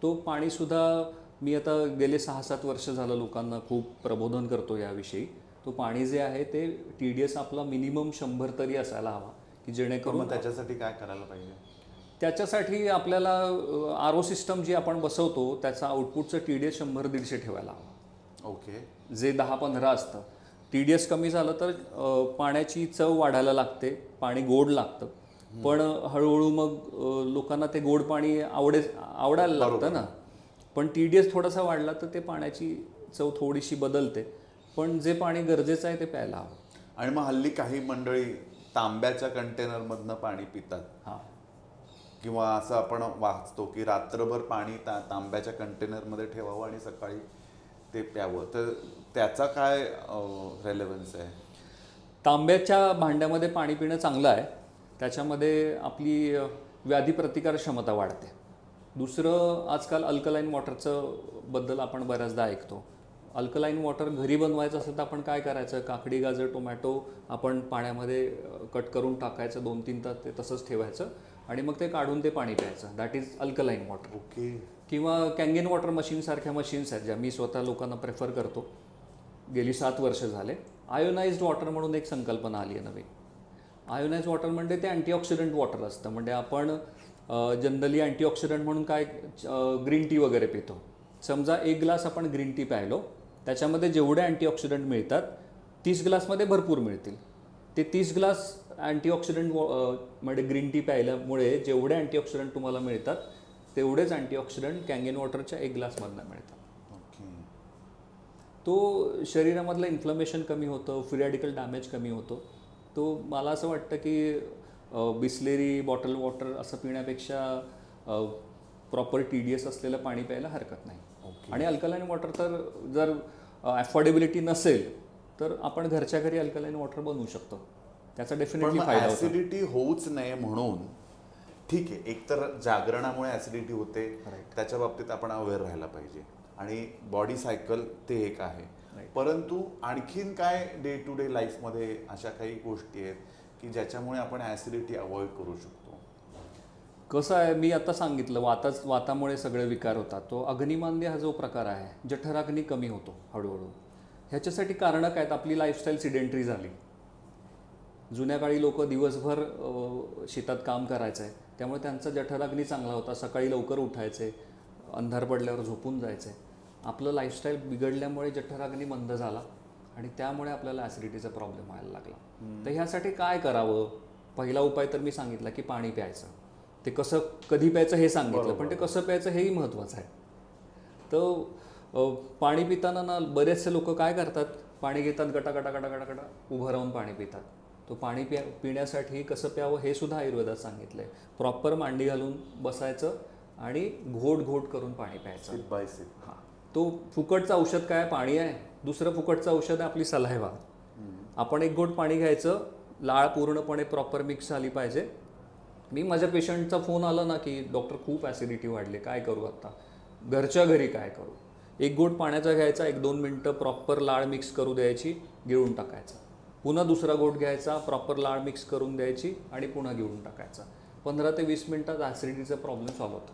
तो पाणीसुद्धा मी आता गेले 6-7 वर्ष झालं लोकांना खूप प्रबोधन करतो याविषयी. तो पाणी जे आहे ते TDS आपला मिनिमम 100 तरी असायला हवा की जेणेकरून. त्याच्यासाठी काय करायला पाहिजे? त्याच्यासाठी आपल्याला आरो सिस्टम जी आपण बसवतो त्याचा आउटपुटचं TDS 100-150 ठेवायला हवं. ओके. जे 10-15 असतं. TDS कमी झालं तर पाण्याची चव वाढायला लागते, पाणी गोड लागतं. पण हळूहळू मग लोकांना ते गोड पाणी आवडायला लागतं ना. पण TDS थोडासा वाढला तर ते पाण्याची चव थोडीशी बदलते. पण जे पाणी गरजेचं आहे ते प्यायला हवं. आणि मग हल्ली काही मंडळी तांब्याच्या कंटेनरमधनं पाणी पितात. हां. किंवा असं आपण वाचतो की रात्रभर पाणी तांब्याच्या कंटेनरमध्ये ठेवावं आणि सकाळी ते प्यावं. तर त्याचा काय रेलेव्हन्स आहे? तांब्याच्या भांड्यामध्ये पाणी पिणं चांगलं आहे. त्याच्यामध्ये आपली व्याधी प्रतिकार क्षमता वाढते. दुसरं, आजकाल अल्कलाईन वॉटरचं बद्दल आपण बऱ्याचदा ऐकतो. अल्कलाईन वॉटर घरी बनवायचं असेल तर आपण काय करायचं, काकडी, गाजर, टोमॅटो आपण पाण्यामध्ये कट करून टाकायचं, 2-3 तास ते तसंच ठेवायचं आणि मग ते काढून ते पाणी प्यायचं. That is alkaline water. Okay. किंवा कॅंगेन वॉटर मशीनसारख्या मशीन्स आहेत ज्या मी स्वतः लोकांना प्रेफर करतो. गेली 7 वर्ष झाले. आयोनाइज्ड वॉटर म्हणून एक संकल्पना आली आहे नवीन. आयोनाइज्ड वॉटर म्हणजे ते अँटीऑक्सिडंट वॉटर असतं. म्हणजे आपण जनरली अँटीऑक्सिडंट म्हणून काय ग्रीन टी वगैरे पितो. समजा 1 ग्लास आपण ग्रीन टी प्यायलो, त्याच्यामध्ये जेवढे अँटीऑक्सिडंट मिळतात 30 ग्लासमध्ये भरपूर मिळतील. ते 30 ग्लास अँटीऑक्सिडंट म्हणजे ग्रीन टी प्यायल्यामुळे जेवढे अँटीऑक्सिडंट तुम्हाला मिळतात तेवढेच अँटीऑक्सिडंट कॅंगेन वॉटरच्या 1 ग्लासमधनं मिळतात. तो शरीरामधलं इन्फ्लमेशन कमी होतं, फ्री रॅडिकल डॅमेज कमी होतो. तो मला असं वाटतं की बिस्लेरी, बॉटल वॉटर असं पिण्यापेक्षा प्रॉपर TDS असलेलं पाणी प्यायला हरकत नाही. आणि अल्कलाईन वॉटर तर जर अफोर्डेबिलिटी नसेल तर आपण घरच्या घरी अल्कलाईन वॉटर बनवू शकतो. त्याचा डेफिनेटली फायदा होतो. ऍसिडिटी होऊच नये म्हणून ठीक आहे, एकतर जागरणामुळे ऍसिडिटी होते, त्याच्या बाबतीत आपण अवेअर राहायला पाहिजे आणि बॉडी सायकल ते एक आहे. परंतु आणखीन काय डे टू डे लाईफमध्ये अशा काही गोष्टी आहेत की ज्याच्यामुळे आपण ऍसिडिटी अवॉइड करू शकतो? कसं आहे, मी आता सांगितलं वातामुळे सगळे विकार होतात. तो अग्निमांद्य हा जो प्रकार आहे, जठराग्नी कमी होतो हळूहळू. ह्याच्यासाठी कारणं काय आहेत? आपली लाईफस्टाईल सिडेंटरी झाली. जुन्या काळी लोक दिवसभर शेतात काम करायचं आहे, त्यामुळे त्यांचा जठराग्नी चांगला होता. सकाळी लवकर उठायचे, अंधार पडल्यावर झोपून जायचे. आपलं लाईफस्टाईल बिघडल्यामुळे जठराग्नी मंद झाला आणि त्यामुळे आपल्याला ॲसिडिटीचा प्रॉब्लेम व्हायला लागला. तर ह्यासाठी काय करावं? पहिला उपाय तर मी सांगितला की पाणी प्यायचं. ते कसं कधी प्यायचं हे सांगितलं, पण ते कसं प्यायचं हेही महत्त्वाचं आहे. तर पाणी पिताना ना बरेचसे लोक काय करतात, पाणी घेतात, गटा गटा गटा गटा गटा उभं राहून पाणी पितात. तो पाणी पिण्यासाठी कसं प्यावं हे सुद्धा आयुर्वेदात सांगितलं आहे. प्रॉपर मांडी घालून बसायचं आणि घोट घोट करून पाणी प्यायचं. Sip by sip. हां, तो फुकटचं औषध काय पाणी आहे. दुसरं फुकटचं औषध आहे आपली सलायवा. आपण एक घोट पाणी घ्यायचं, लाळ पूर्णपणे प्रॉपर मिक्स झाली पाहिजे. मी माझ्या पेशंटचा फोन आला ना की डॉक्टर खूप ॲसिडिटी वाढली, काय करू आता, घरच्या घरी काय करू. एक घोट पाण्याचा घ्यायचा, 1-2 मिनटं प्रॉपर लाळ मिक्स करू द्यायची, गिळून टाकायचा. पुन्हा दुसरा घोट घ्यायचा, प्रॉपर लाळ मिक्स करून द्यायची आणि पुन्हा गिळून टाकायचा. 15 ते 20 मिनिटात ॲसिडिटीचा प्रॉब्लेम सॉल्व्ह होतो.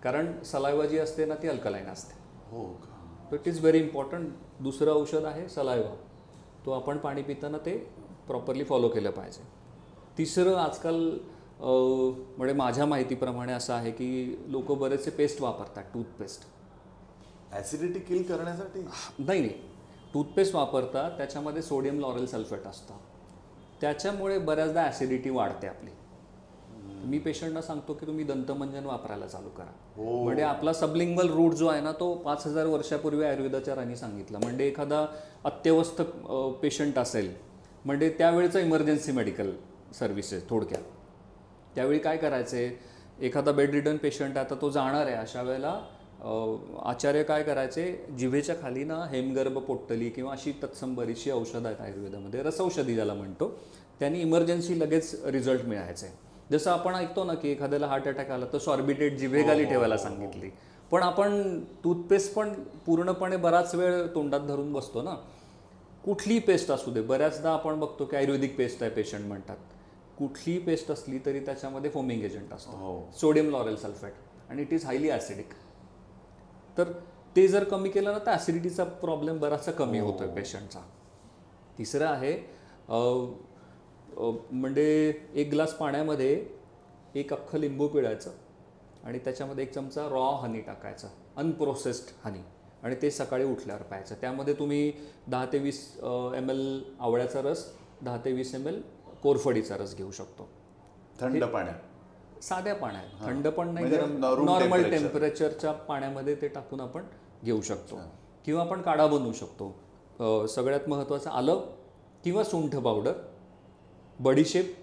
कारण सलायवा जी असते ना ती अल्कलाईन असते. हो का? तो इट इज व्हेरी इम्पॉर्टंट. दुसरं औषध आहे सलायवा, तो आपण पाणी पिताना ते प्रॉपरली फॉलो केलं पाहिजे. तिसरं आजकाल म्हणजे माझ्या माहितीप्रमाणे असं आहे की लोक बरेचसे पेस्ट वापरतात, टूथपेस्ट. ॲसिडिटी किल करण्यासाठी? नाही, टूथपेस्ट वापरतात, त्याच्यामध्ये सोडियम लॉरेल सल्फेट असतं. त्याच्यामुळे बऱ्याचदा ॲसिडिटी वाढते आपली. मी पेशंटना सांगतो की तुम्ही दंतमंजन वापरायला चालू करा. म्हणजे आपला सबलिंग्वल रूट जो आहे ना तो 5000 वर्षापूर्वी आयुर्वेदाचार्यांनी सांगितलं. म्हणजे एखादा अत्यवस्थ पेशंट असेल, म्हणजे त्यावेळेचं इमर्जन्सी मेडिकल सर्व्हिसेस थोडक्यात, त्यावेळी काय करायचे, एखादा बेड रिडन पेशंट आता तो जाणार आहे, अशा वेळेला आचार्य काय करायचे, जिभेच्या खाली ना हेमगर्भ पोट्टली किंवा अशी तत्सम बरीचशी औषधं आहेत आयुर्वेदामध्ये, रसौषधी ज्याला म्हणतो, त्यांनी इमर्जन्सी लगेच रिझल्ट मिळायचे. जसं आपण ऐकतो ना की एखाद्याला हार्ट अटॅक आला तर सॉर्बिटेट जिभेखाली ठेवायला सांगितली, पण आपण टूथपेस्ट पण पूर्णपणे बराच वेळ तोंडात धरून बसतो ना. कुठलीही पेस्ट असू दे, बऱ्याचदा आपण बघतो की आयुर्वेदिक पेस्ट आहे पेशंट म्हणतात. कुठलीही पेस्ट असली तरी त्याच्यामध्ये फोमिंग एजंट असतो, सोडियम लॉरेल सल्फेट, आणि इट इज हायली ॲसिडिक. तर ते जर कमी केलं ना तर ॲसिडिटीचा प्रॉब्लेम बराचसा कमी होतोय पेशंटचा. तिसरं आहे म्हणजे 1 ग्लास पाण्यामध्ये 1 अख्खं लिंबू पिळायचं आणि त्याच्यामध्ये 1 चमचा रॉ हनी टाकायचं, अनप्रोसेस्ड हनी, आणि ते सकाळी उठल्यावर प्यायचं. त्यामध्ये तुम्ही 10 ते 20 ml आवळ्याचा रस, 10 ते 20 ml कोरफडीचा रस घेऊ शकतो. थंड पाण्यात? साध्या पाण्यात, थंड पण नाही, गरम, नॉर्मल टेम्परेचरच्या पाण्यामध्ये ते टाकून आपण घेऊ शकतो. किंवा आपण काढा बनवू शकतो. सगळ्यात महत्त्वाचं आलं किंवा सुंठ पावडर, बडीशेप,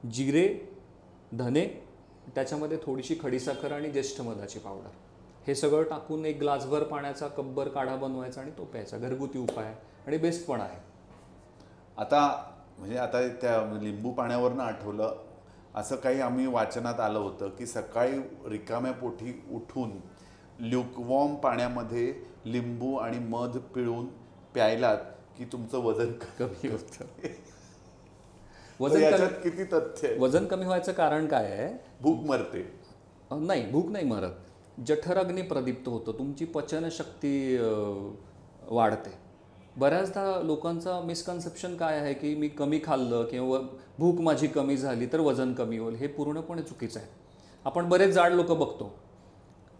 जिरे, धने, त्याच्यामध्ये थोडीशी खडीसाखर आणि ज्येष्ठ मधाची पावडर, हे सगळं टाकून 1 ग्लासभर पाण्याचा कपभर काढा बनवायचा आणि तो प्यायचा. घरगुती उपाय आणि बेस्ट पण आहे. आता म्हणजे आता त्या लिंबू पाण्यावरनं आठवलं, असं काही आम्ही वाचनात आलं होतं की सकाळी रिकाम्या पोटी उठून ल्युकवॉर्म पाण्यामध्ये लिंबू आणि मध पिळून प्यायलात की तुमचं वजन कमी होतं. याच्यात किती तथ्य आहे? वजन कमी व्हायचं कारण काय आहे? भूक मरते? नाही, भूक नाही मरत. जठराग्नी प्रदीप्त होतं, तुमची पचनशक्ती वाढते. बऱ्याचदा लोकांचा मिसकन्सेप्शन काय आहे की मी कमी खाल्लं किंवा भूक माझी कमी झाली तर वजन कमी होईल. हे पूर्णपणे चुकीचं आहे. आपण बरेच जाड लोक बघतो,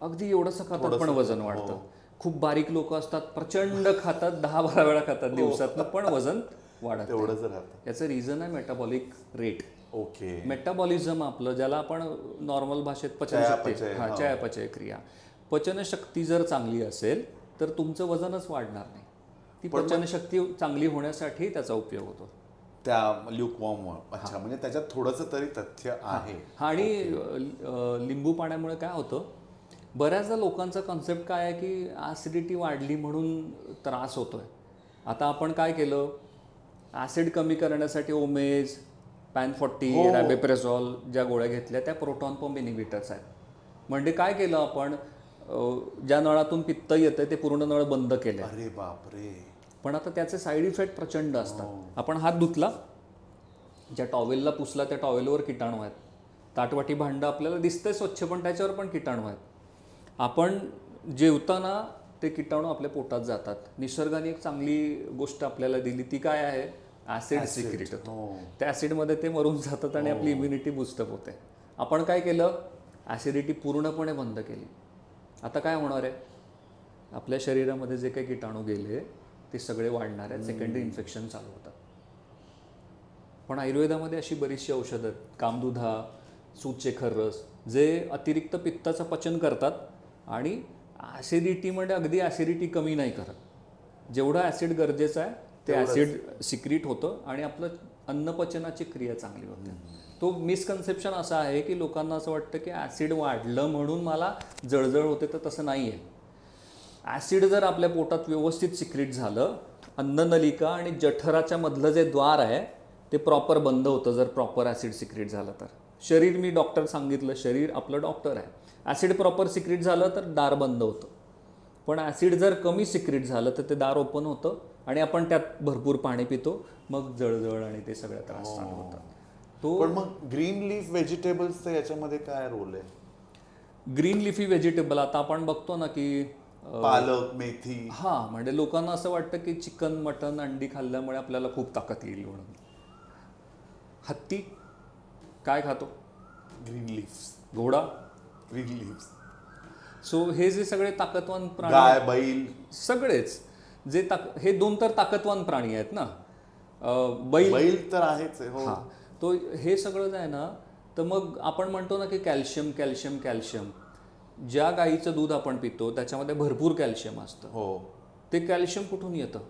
अगदी एवढंसं खातात पण वजन वाढतं. खूप बारीक लोक असतात, प्रचंड खातात, 10-12 वेळा खातात दिवसातनं, पण वजन वाढत तेवढंच राहतं. याचं रिझन आहे मेटाबॉलिक रेट. ओके. मेटाबॉलिझम आपलं, ज्याला आपण नॉर्मल भाषेत पचनशक्ती, चयापचय क्रिया, पचनशक्ती जर चांगली असेल तर तुमचं वजनच वाढणार नाही. ती पचनशक्ती चांगली होण्यासाठी त्याचा उपयोग होतो त्या ल्युकवॉर्म. अच्छा, म्हणजे त्याच्यात थोडंसं तरी तथ्य आहे. आणि लिंबू पाण्यामुळे काय होतं, बऱ्याचदा लोकांचा कन्सेप्ट काय आहे की ॲसिडिटी वाढली म्हणून त्रास होतोय. आता आपण काय केलं, ॲसिड कमी करण्यासाठी ओमेज, पॅन40, रॅबेप्रेसॉल ज्या गोळ्या घेतल्या त्या प्रोटॉन पंप इनिबिटर्स आहेत. म्हणजे काय केलं आपण, ज्या नळातून पित्त येतं ते पूर्ण नळ बंद केले. अरे बापरे. पण आता त्याचे साईड इफेक्ट प्रचंड असतात. आपण हात धुतला, ज्या टॉवेलला पुसला त्या टॉवेलवर किटाणू आहेत. ताटवाटी भांडं आपल्याला दिसतंय स्वच्छ, पण त्याच्यावर पण किटाणू आहेत. आपण जेवताना ते किटाणू आपल्या पोटात जातात. निसर्गाने एक चांगली गोष्ट आपल्याला दिली, ती काय आहे, ॲसिड सिक्रेट होतो. त्या ॲसिडमध्ये ते मरून जातात आणि आपली इम्युनिटी बूस्टअप होते. आपण काय केलं, ॲसिडिटी पूर्णपणे बंद केली. आता काय होणार आहे, आपल्या शरीरामध्ये जे काही किटाणू गेले ते सगळे वाढणार आहेत, सेकंडरी इन्फेक्शन चालू होतात. पण आयुर्वेदामध्ये अशी बरीचशी औषधं आहेत, कामदुधा, सूतशेखर रस, जे अतिरिक्त पित्ताचं पचन करतात आणि ॲसिडिटीमध्ये अगदी ॲसिडिटी कमी नाही करत. जेवढं ॲसिड गरजेचं आहे ते ॲसिड सिक्रीट होतं आणि आपलं अन्नपचनाची क्रिया चांगली होते. तो मिसकन्सेप्शन असा आहे की लोकांना असं वाटतं की ॲसिड वाढलं म्हणून मला जळजळ होते, तर तसं नाही आहे. ॲसिड जर आपल्या पोटात व्यवस्थित सिक्रीट झालं, अन्ननलिका आणि जठराच्या मधलं जे द्वार आहे ते प्रॉपर बंद होतं जर प्रॉपर ॲसिड सिक्रीट झालं तर. शरीर, मी डॉक्टर सांगितलं, शरीर आपलं डॉक्टर आहे. ॲसिड प्रॉपर सिक्रीट झालं तर दार बंद होतं. पण ॲसिड जर कमी सिक्रीट झालं तर ते दार ओपन होतं आणि आपण त्यात भरपूर पाणी पितो, मग जळजळ आणि ते सगळ्या त्रास चालू होतात. पण मग ग्रीन लीफ व्हेजिटेबल्सचा याच्यामध्ये काय रोल आहे? ग्रीन लिफी व्हेजिटेबल आता आपण बघतो ना की पालक, मेथी. हां, म्हणजे लोकांना असं वाटतं की चिकन, मटन, अंडी खाल्ल्यामुळे आपल्याला खूप ताकद येईल म्हणून. हत्ती काय खातो? Green leaf. घोडा, ग्रीन लीफ. सो हे जे सगळे ताकदवान प्राणी, गाय, बैल, सगळेच जे हे 2 तर ताकदवान प्राणी आहेत ना. बैल तर आहेच आहे. हो. हां, तो हे सगळं जे आहे ना, तर मग आपण म्हणतो ना की कॅल्शियम कॅल्शियम कॅल्शियम. ज्या गाईचं दूध आपण पितो त्याच्यामध्ये भरपूर कॅल्शियम असतं. हो. ते कॅल्शियम कुठून येतं?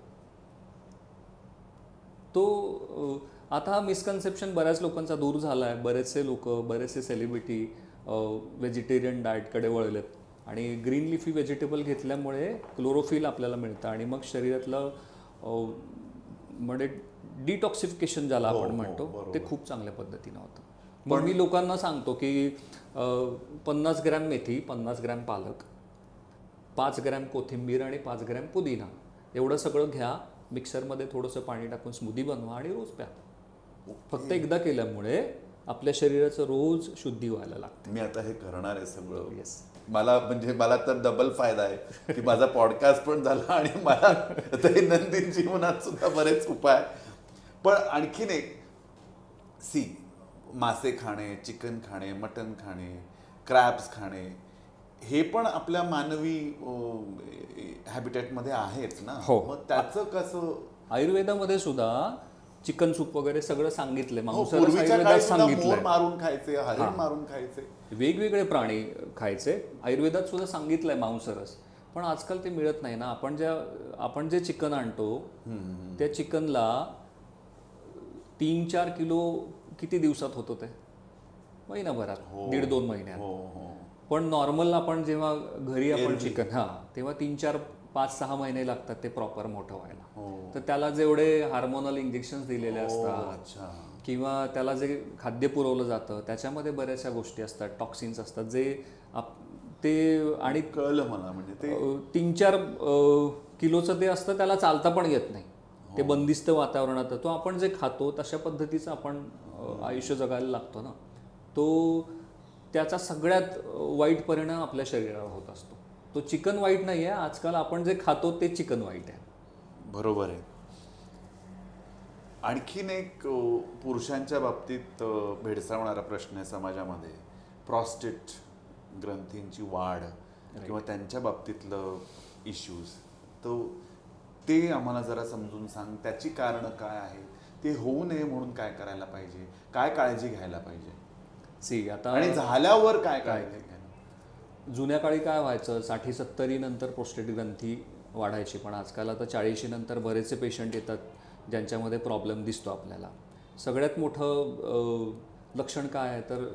तो आता हा मिसकन्सेप्शन बऱ्याच लोकांचा दूर झाला आहे. बरेचसे लोक, बरेचसे सेलिब्रिटी व्हेजिटेरियन डाएटकडे वळलेत आणि ग्रीन लिफी व्हेजिटेबल घेतल्यामुळे क्लोरोफिल आपल्याला मिळतं आणि मग शरीरातलं म्हणजे डिटॉक्सिफिकेशन ज्याला आपण म्हणतो ते खूप चांगल्या पद्धतीनं होतं. मग मी लोकांना सांगतो की 50 ग्रॅम मेथी, 50 ग्रॅम पालक, 5 ग्रॅम कोथिंबीर आणि 5 ग्रॅम पुदिना एवढं सगळं घ्या, मिक्सरमध्ये थोडंसं पाणी टाकून स्मूदी बनवा आणि रोज प्या. फक्त एकदा केल्यामुळे आपल्या शरीराचं रोज शुद्धी व्हायला लागते. मी आता हे करणार आहे सगळं. येस. मला तर डबल फायदा आहे की माझा पॉडकास्ट पण झाला आणि मला दैनंदिन जीवनात सुद्धा बरेच उपाय. पण आणखीन एक, मासे खाणे, चिकन खाणे, मटन खाणे, क्रॅब्स खाणे, हे पण आपल्या मानवी हॅबिटेटमध्ये आहेच ना. हो. मग त्याचं कसं? आयुर्वेदामध्ये सुद्धा चिकन सूप वगैरे सगळं सांगितलंय. मांसाहार पूर्वीच्या आयुर्वेदात काळी सुद्धा मोर सांगितलंय. मारून खायचे, हरिण मारून खायचे, वेगवेगळे प्राणी खायचे. आयुर्वेदात सुद्धा सांगितलंय मांसारस. पण आजकाल ते मिळत नाही ना. आपण जे चिकन आणतो त्या चिकनला 3-4 किलो किती दिवसात होतो ते? महिनाभरात, 1.5-2 महिन्यात. पण नॉर्मल आपण जेव्हा घरी आपण चिकन तेव्हा 3-4-5-6 महिने लागतात ते प्रॉपर मोठं व्हायला. तर त्याला जेवढे हार्मोनल इंजेक्शन दिलेले असतात किंवा त्याला जे खाद्य पुरवलं जातं त्याच्यामध्ये बऱ्याचशा गोष्टी असतात, टॉक्सिन्स असतात, जे ते आणि कळलं मला. म्हणजे ते 3-4 किलोचं ते असतं, त्याला चालता पण येत नाही. ते बंदिस्त वातावरणात. तो आपण जे खातो तशा पद्धतीचं आपण आयुष्य जगायला लागतो ना. त्याचा सगळ्यात वाईट परिणाम आपल्या शरीरावर होत असतो. तो चिकन वाईट नाही आहे, आजकाल आपण जे खातो ते चिकन वाईट आहे. बरोबर आहे. आणखीन एक पुरुषांच्या बाबतीत भेडसावणारा प्रश्न आहे समाजामध्ये, प्रॉस्टेट ग्रंथींची वाढ किंवा त्यांच्या बाबतीतलं इश्यूज. ते आम्हाला जरा समजून सांग. त्याची कारणं काय आहेत? ते होऊ नये म्हणून काय करायला पाहिजे? काय काळजी घ्यायला पाहिजे? आता आणि झाल्यावर काय काळजी घ्यायला? जुन्या काळी काय व्हायचं, 60-70 नंतर प्रोस्टेट ग्रंथी वाढायची. पण आजकाल आता 40 नंतर बरेचसे पेशंट येतात ज्यांच्यामध्ये प्रॉब्लेम दिसतो आपल्याला. सगळ्यात मोठं लक्षण काय आहे तर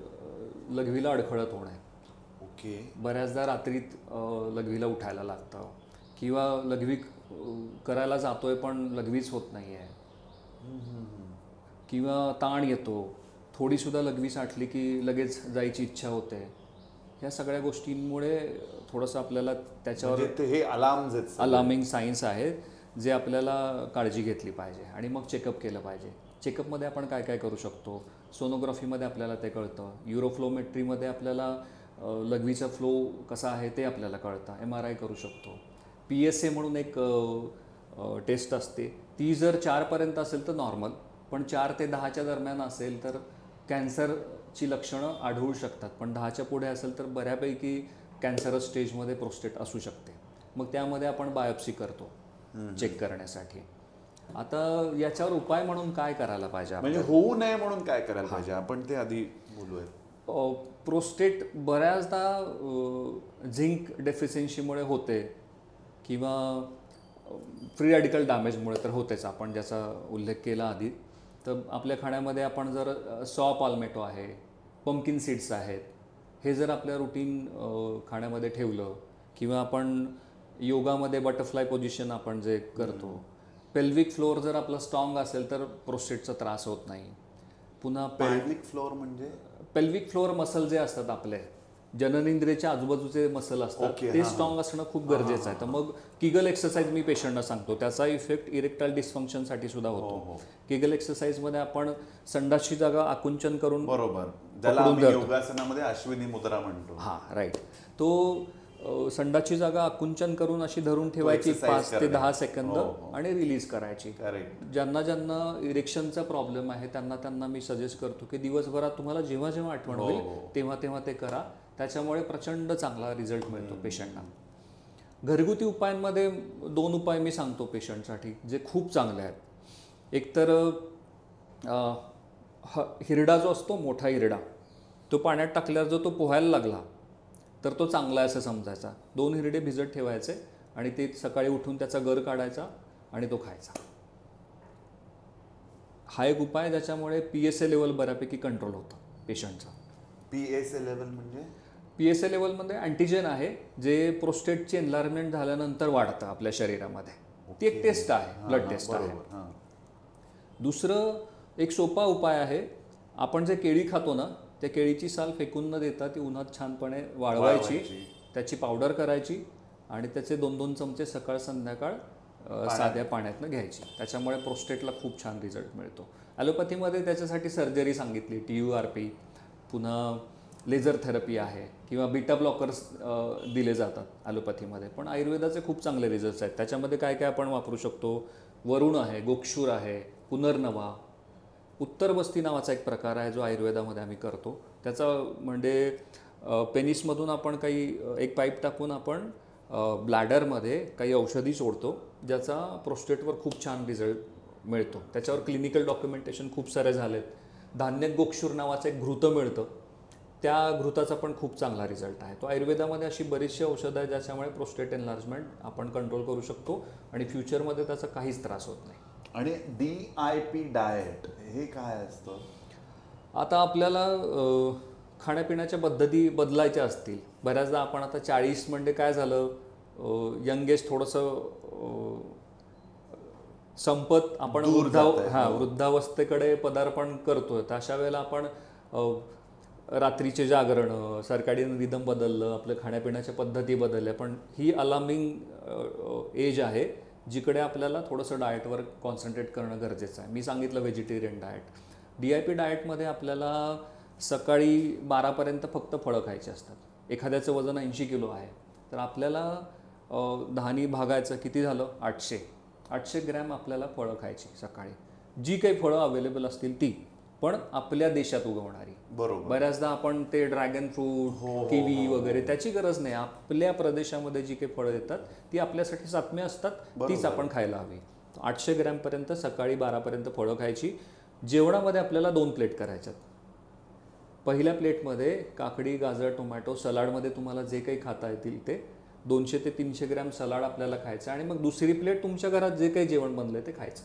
लघवीला अडखळत होणं आहे. बऱ्याचदा रात्रीत लघवीला उठायला लागतं किंवा लघवी करायला जातोय पण लघवीच होत नाही आहे किंवा ताण येतो, थोडीसुद्धा लघवी साठली की लगेच जायची इच्छा होते. ह्या सगळ्या गोष्टींमुळे थोडंसं आपल्याला त्याच्यावर हे अलार्मिंग सायन्स आहेत जे आपल्याला काळजी घेतली पाहिजे आणि मग चेकअप केलं पाहिजे. चेकअपमध्ये आपण काय काय करू शकतो? सोनोग्राफीमध्ये आपल्याला ते कळतं. युरोफ्लोमेट्रीमध्ये आपल्याला लघवीचा फ्लो कसा आहे ते आपल्याला कळतं. MRI करू शकतो. PSA म्हणून एक टेस्ट असते, ती जर 4पर्यंत असेल तर नॉर्मल, पण 4 ते 10च्या दरम्यान असेल तर कॅन्सरची लक्षणं आढळू शकतात. पण 10च्या पुढे असेल तर बऱ्यापैकी कॅन्सरस स्टेजमध्ये प्रोस्टेट असू शकते. मग त्यामध्ये आपण बायोप्सी करतो चेक करण्यासाठी. आता याच्यावर उपाय म्हणून काय करायला पाहिजे म्हणजे होऊ नये म्हणून काय करायला पाहिजे आपण ते आधी बोलूया. प्रोस्टेट बऱ्याचदा झिंक डेफिशियन्सीमुळे होते किंवा फ्री रॅडिकल डॅमेजमुळे तर होतेच, आपण ज्याचा उल्लेख केला आधी. तर आपल्या खाण्यामध्ये आपण जर सॉ पाल्मेटो आहे, पंपकिन सीड्स आहेत, हे जर आपल्या रुटीन खाण्यामध्ये ठेवलं किंवा आपण योगामध्ये बटरफ्लाय पोझिशन आपण जे करतो, पेल्विक फ्लोअर जर आपला स्ट्रॉंग असेल तर प्रोस्टेटचा त्रास होत नाही. पुन्हा पेल्विक फ्लोअर म्हणजे पेल्विक फ्लोअर मसल जे असतात आपले जननेंद्रियाच्या आजूबाजूचे मसल असतात ते स्ट्रॉंग असणं खूप गरजेचं आहे. तर मग किगल एक्सरसाइज मी पेशंटना सांगतो, त्याचा इफेक्ट इरेक्टाईल डिस्फंक्शनसाठी सुद्धा होतो. किगल एक्सरसाइजमध्ये आपण संडासची जागा आकुंचन करून, बरोबर, ज्याला आम्ही योगासनामध्ये अश्विनी मुद्रा म्हणतो. हां राईट, तो संडासची जागा आकुंचन करून अशी धरून ठेवायची 5 ते 10 सेकंद आणि रिलीज करायची. ज्यांना ज्यांना इरेक्शनचा प्रॉब्लेम आहे त्यांना मी सजेस्ट करतो की दिवसभरात तुम्हाला जेव्हा जेव्हा आठवण होईल तेव्हा तेव्हा ते करा. त्याच्यामुळे प्रचंड चांगला रिझल्ट मिळतो पेशंटना. घरगुती उपायांमध्ये 2 उपाय मी सांगतो पेशंटसाठी जे खूप चांगले आहेत. एक तर हिरडा जो असतो, मोठा हिरडा, तो पाण्यात टाकल्यावर जो तो पोहायला लागला तर तो चांगला आहे असं समजायचा. 2 हिरडे भिजत ठेवायचे आणि ते सकाळी उठून त्याचा गर काढायचा आणि तो खायचा. हा एक उपाय ज्याच्यामुळे PSA लेवल बऱ्यापैकी कंट्रोल होतं पेशंटचा. PSA लेवल म्हणजे PSA लेवलमध्ये अँटीजेन आहे जे प्रोस्टेटची एन्लार्जमेंट झाल्यानंतर वाढतं आपल्या शरीरामध्ये. ती एक टेस्ट आहे, ब्लड टेस्ट आहे. दुसरं एक सोपा उपाय आहे, आपण जे केळी खातो ना, त्या केळीची साल फेकून न देता ती उन्हात छानपणे वाळवायची, त्याची पावडर करायची आणि त्याचे 2-2 चमचे सकाळ संध्याकाळ साध्या पाण्यातनं घ्यायची. त्याच्यामुळे प्रोस्टेटला खूप छान रिझल्ट मिळतो. ॲलोपॅथीमध्ये त्याच्यासाठी सर्जरी सांगितली, TURP, पुन्हा लेझर थेरपी आहे किंवा बीटा ब्लॉकर्स दिले जातात ॲलोपॅथीमध्ये. पण आयुर्वेदाचे खूप चांगले रिझल्ट्स आहेत. त्याच्यामध्ये काय काय आपण वापरू शकतो, वरुण आहे, गोक्षूर आहे, पुनर्नवा, उत्तर बस्ती नावाचा एक प्रकार आहे जो आयुर्वेदामध्ये आम्ही करतो. त्याचा म्हणजे पेनिसमधून आपण एक पाईप टाकून आपण ब्लॅडरमध्ये काही औषधी सोडतो ज्याचा प्रोस्टेटवर खूप छान रिझल्ट मिळतो. त्याच्यावर क्लिनिकल डॉक्युमेंटेशन खूप सारे झालेत. धान्य गोक्षूर नावाचं एक घृत मिळतं, त्या घृताचा पण खूप चांगला रिझल्ट आहे. तो आयुर्वेदामध्ये अशी बरीचशी औषधं आहेत ज्याच्यामुळे प्रोस्टेट एनलार्जमेंट आपण कंट्रोल करू शकतो आणि फ्युचरमध्ये त्याचा काहीच त्रास होत नाही. आणि DIP डाएट हे काय असतं? आता आपल्याला खाण्यापिण्याच्या पद्धती बदलायच्या असतील. बऱ्याचदा आपण आता 40 म्हणजे काय झालं, यंग एज थोडंसं संपत आपण वृद्धावस्थेकडे पदार्पण करतोय. तर अशा वेळेला आपण रात्रीचे जागरण, सर्कॅडियन रिदम बदललं, आपल्या खाण्यापिण्याच्या पद्धती बदलल्या. पण ही अलार्मिंग एज आहे जिकडे आपल्याला थोडंसं डाएटवर कॉन्सन्ट्रेट करणं गरजेचं आहे. मी सांगितलं व्हेजिटेरियन डाएट. DIP डाएटमध्ये आपल्याला सकाळी 12पर्यंत फक्त फळं खायची असतात. एखाद्याचं वजन 80 किलो आहे तर आपल्याला 10नी भागायचं, किती झालं, 800 ग्रॅम आपल्याला फळं खायची सकाळी. जी काही फळं अवेलेबल असतील ती, पण आपल्या देशात उगवणारी. बरोबर. बऱ्याचदा आपण ते ड्रॅगन फ्रूट, किवी वगैरे त्याची गरज नाही. आपल्या प्रदेशामध्ये जी काही फळं येतात ती आपल्यासाठी सात्म्य असतात, तीच आपण खायला हवी. 800 ग्रॅमपर्यंत सकाळी 12पर्यंत फळं खायची. जेवणामध्ये आपल्याला 2 प्लेट करायच्यात. पहिल्या प्लेटमध्ये काकडी, गाजर, टोमॅटो, सलाडमध्ये तुम्हाला जे काही खाता येतील ते 200 ते 300 ग्रॅम सलाड आपल्याला खायचं आणि मग दुसरी प्लेट तुमच्या घरात जे काही जेवण बनलं ते खायचं.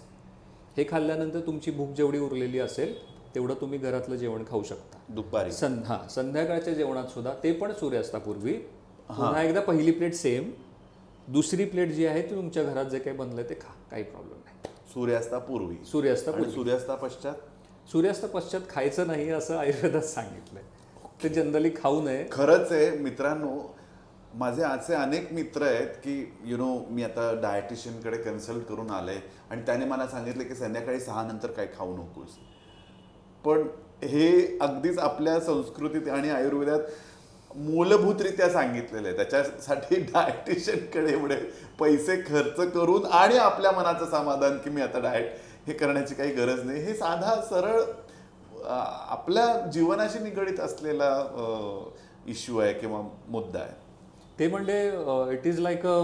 हे खाल्ल्यानंतर तुमची भूक जेवढी उरलेली असेल तेवढं तुम्ही घरातलं जेवण खाऊ शकता. दुपारी संध्याकाळच्या जेवणात सुद्धा, ते पण सूर्यास्तापूर्वी पुन्हा एकदा पहिली प्लेट सेम, दुसरी प्लेट जी आहे ती तुमच्या घरात जे काही बनलं ते खा, काही प्रॉब्लेम नाही. सूर्यास्तापूर्वी. सूर्यास्त पश्चात खायचं नाही असं आयुर्वेदात सांगितलंय. ते जनरली खाऊ नये. खरंच आहे मित्रांनो, माझे असे अनेक मित्र आहेत की मी आता डायटिशियनकडे कन्सल्ट करून आले आणि त्याने मला सांगितलं की संध्याकाळी 6 नंतर काही खाऊ नकोस. पण हे अगदीच आपल्या संस्कृतीत आणि आयुर्वेदात मूलभूतरित्या सांगितलेलं आहे. त्याच्यासाठी डायटिशियनकडे एवढे पैसे खर्च करून आणि आपल्या मनाचं समाधान की मी आता डाएट हे करण्याची काही गरज नाही. हे साधा सरळ आपल्या जीवनाशी निगडीत असलेला इश्यू आहे किंवा मुद्दा आहे. ते म्हणजे it is like a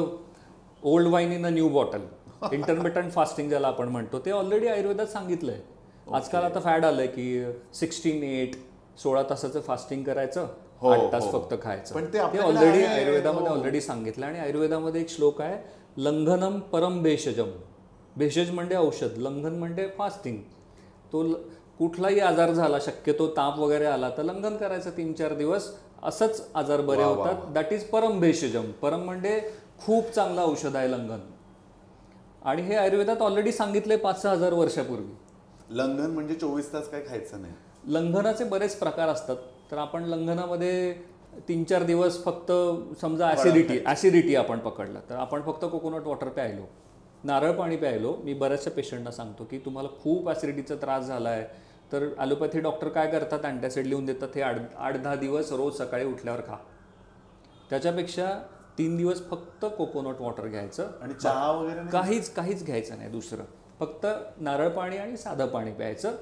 old wine in a new bottle. Intermittent fasting ज्याला आपण म्हणतो ते ऑलरेडी आयुर्वेदात सांगितलंय. आजकाल आता फॅड आलंय की 16-8 16 तासाचं फास्टिंग करायचं, 8 तास फक्त खायचं. पण ते ते आपल्याकडे ऑलरेडी आहे, आयुर्वेदामध्ये ऑलरेडी सांगितलं. आणि आयुर्वेदामध्ये एक श्लोक आहे, लंघनम परम भेषजम. भेषज म्हणजे औषध, लंघन म्हणजे फास्टिंग. तो कुठलाही आजार झाला, शक्यतो ताप वगैरे आला तर लंघन करायचं 3-4 दिवस, असंच आजार बरे होतात. दॅट इज परम भेषजम. परम म्हणजे खूप चांगलं औषध आहे लंघन. आणि हे आयुर्वेदात ऑलरेडी सांगितले 5-6 हजार वर्षापूर्वी. लंघन म्हणजे 24 तास काय खायचं नाही. लंघनाचे बरेच प्रकार असतात. तर आपण लंघनामध्ये 3-4 दिवस फक्त समजा ॲसिडिटी आपण पकडलं तर आपण फक्त कोकोनट वॉटर प्यायलो, नारळ पाणी प्यायलो. मी बऱ्याचशा पेशंटना सांगतो की तुम्हाला खूप ॲसिडिटीचा त्रास झाला आहे तर ॲलोपॅथी डॉक्टर काय करतात, अँटॅसिड लिहून देतात. हे 8-10 दिवस रोज सकाळी उठल्यावर खा. त्याच्यापेक्षा 3 दिवस फक्त कोकोनट वॉटर घ्यायचं आणि चहा वगैरे नाही? काहीच घ्यायचं नाही दुसरं. फक्त नारळ पाणी आणि साधं पाणी प्यायचं.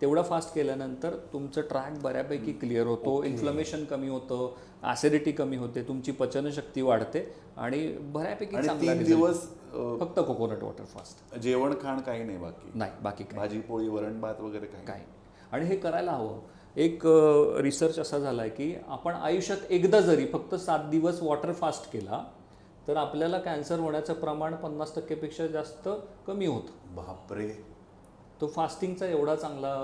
तेवढं फास्ट केल्यानंतर तुमचं ट्रॅक बऱ्यापैकी क्लिअर होतो, इन्फ्लमेशन कमी होतं, ॲसिडिटी कमी होते, तुमची पचनशक्ती वाढते आणि बऱ्यापैकी चांगला 3 दिवस फक्त कोकोनट वॉटर फास्ट. जेवण खाण काही नाही बाकी काही भाजी पोळी वरण भात वगैरे काही. आणि हे करायला हवं. एक रिसर्च असा झाला आहे की आपण आयुष्यात एकदा जरी फक्त 7 दिवस वॉटर फास्ट केला तर आपल्याला कॅन्सर होण्याचं प्रमाण 50% जास्त कमी होतं. बापरे. तो फास्टिंगचा एवढा चांगला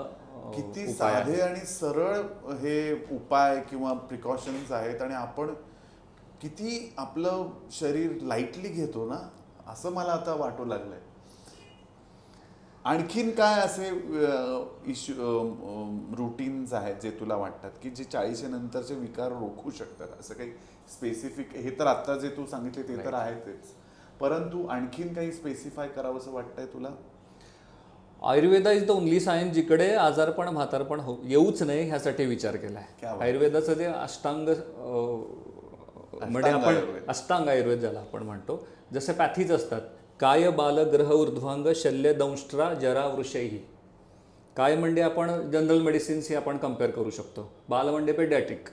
किती साधे आणि सरळ हे उपाय किंवा प्रिकॉशन्स आहेत आणि आपण किती आपलं शरीर लाईटली घेतो ना, असं मला आता वाटू लागलंय. आणखीन काय असे रुटीन्स आहेत जे तुला वाटतात की जे 40 नंतरचे विकार रोखू शकतात? असं काही स्पेसिफिक? हे तर आता जे तू सांगितले ते तर आहेतच, परंतु आणखीन काही स्पेसिफाय करावं असं वाटतंय तुला? Ayurveda is the only science जिकडे आजारपण म्हातारपण येऊच नाही ह्यासाठी विचार केलाय. आयुर्वेदाचं जे अष्टांग म्हणजे आपण अष्टांग आयुर्वेद ज्याला आपण म्हणतो, जसे पॅथीज असतात, काय बाल ग्रह ऊर्ध्वांग शल्य दंष्ट्रा जरा वृषही. काय म्हणजे आपण जनरल मेडिसिन्स हे आपण कम्पेअर करू शकतो. बाल म्हणजे पेडॅट्रिक.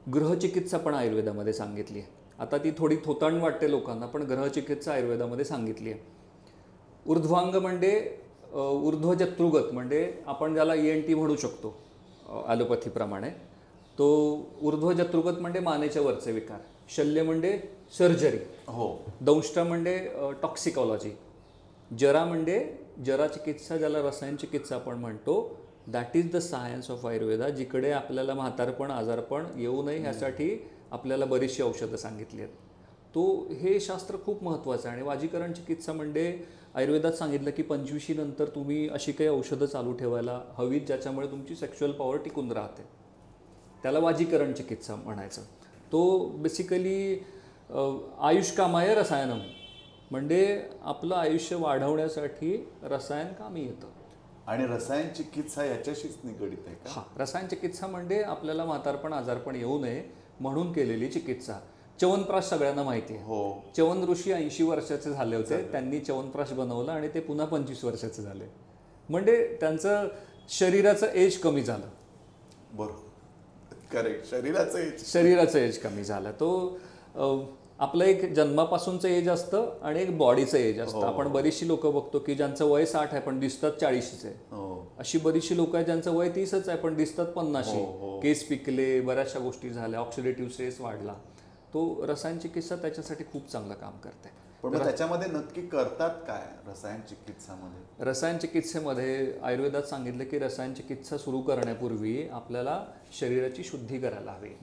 ग्रहचिकित्सा पण आयुर्वेदामध्ये सांगितली आहे. आता ती थोडी थोतांड वाटते लोकांना, पण ग्रहचिकित्सा आयुर्वेदामध्ये सांगितली आहे. ऊर्ध्वांग म्हणजे ऊर्ध्वजत्रुगत, म्हणजे आपण ज्याला ENT म्हणू शकतो ॲलोपॅथीप्रमाणे. तो ऊर्ध्वजत्रुगत म्हणजे मानेच्या वरचे विकार. शल्य म्हणजे सर्जरी. दंष्ट्र म्हणजे टॉक्सिकॉलॉजी. जरा म्हणजे जरा चिकित्सा, ज्याला रसायन चिकित्सा आपण म्हणतो. That is the science of Ayurveda, जिकडे आपल्याला म्हातारपण आजारपण येऊ नये ह्यासाठी आपल्याला बरीचशी औषधं सांगितली आहेत. हे शास्त्र खूप महत्त्वाचं आहे. आणि वाजीकरण चिकित्सा म्हणजे आयुर्वेदात सांगितलं की 25 नंतर तुम्ही अशी काही औषधं चालू ठेवायला हवीत ज्याच्यामुळे तुमची सेक्शुअल पॉवर टिकून राहते. त्याला वाजीकरण चिकित्सा म्हणायचं. तो बेसिकली आयुष्कामाय रसायनम, म्हणजे आपलं आयुष्य वाढवण्यासाठी रसायन कामी येतं. आणि रसायन चिकित्सा याच्याशीच निगडित आहे का? रसायन चिकित्सा म्हणजे आपल्याला म्हातारपण आजारपण येऊ नये म्हणून केलेली चिकित्सा. च्यवनप्राश सगळ्यांना माहिती आहे. च्यवन ऋषी 80 वर्षाचे झाले होते, त्यांनी च्यवनप्राश बनवलं आणि ते पुन्हा 25 वर्षाचे झाले. म्हणजे त्यांचं शरीराचं एज कमी झालं. बरोबर, करेक्ट. शरीराचं एज कमी झालं. तो आपलं एक जन्मापासूनचं एज असतं आणि एक बॉडीचं एज असतं. आपण बरीचशी लोक बघतो की ज्यांचं वय 60 आहे पण दिसतात 40चे. अशी बरीचशी लोक आहेत ज्यांचं वय 30च आहे पण दिसतात 50. केस पिकले, बऱ्याचशा गोष्टी झाल्या, ऑक्सिडेटिव्ह स्ट्रेस वाढला. तो रसायन चिकित्सा त्याच्यासाठी खूप चांगलं काम करते. पण त्याच्यामध्ये नक्की करतात काय रसायन चिकित्सामध्ये? रसायन चिकित्सेमध्ये आयुर्वेदात सांगितलं की रसायन चिकित्सा सुरू करण्यापूर्वी आपल्याला शरीराची शुद्धी करायला हवी.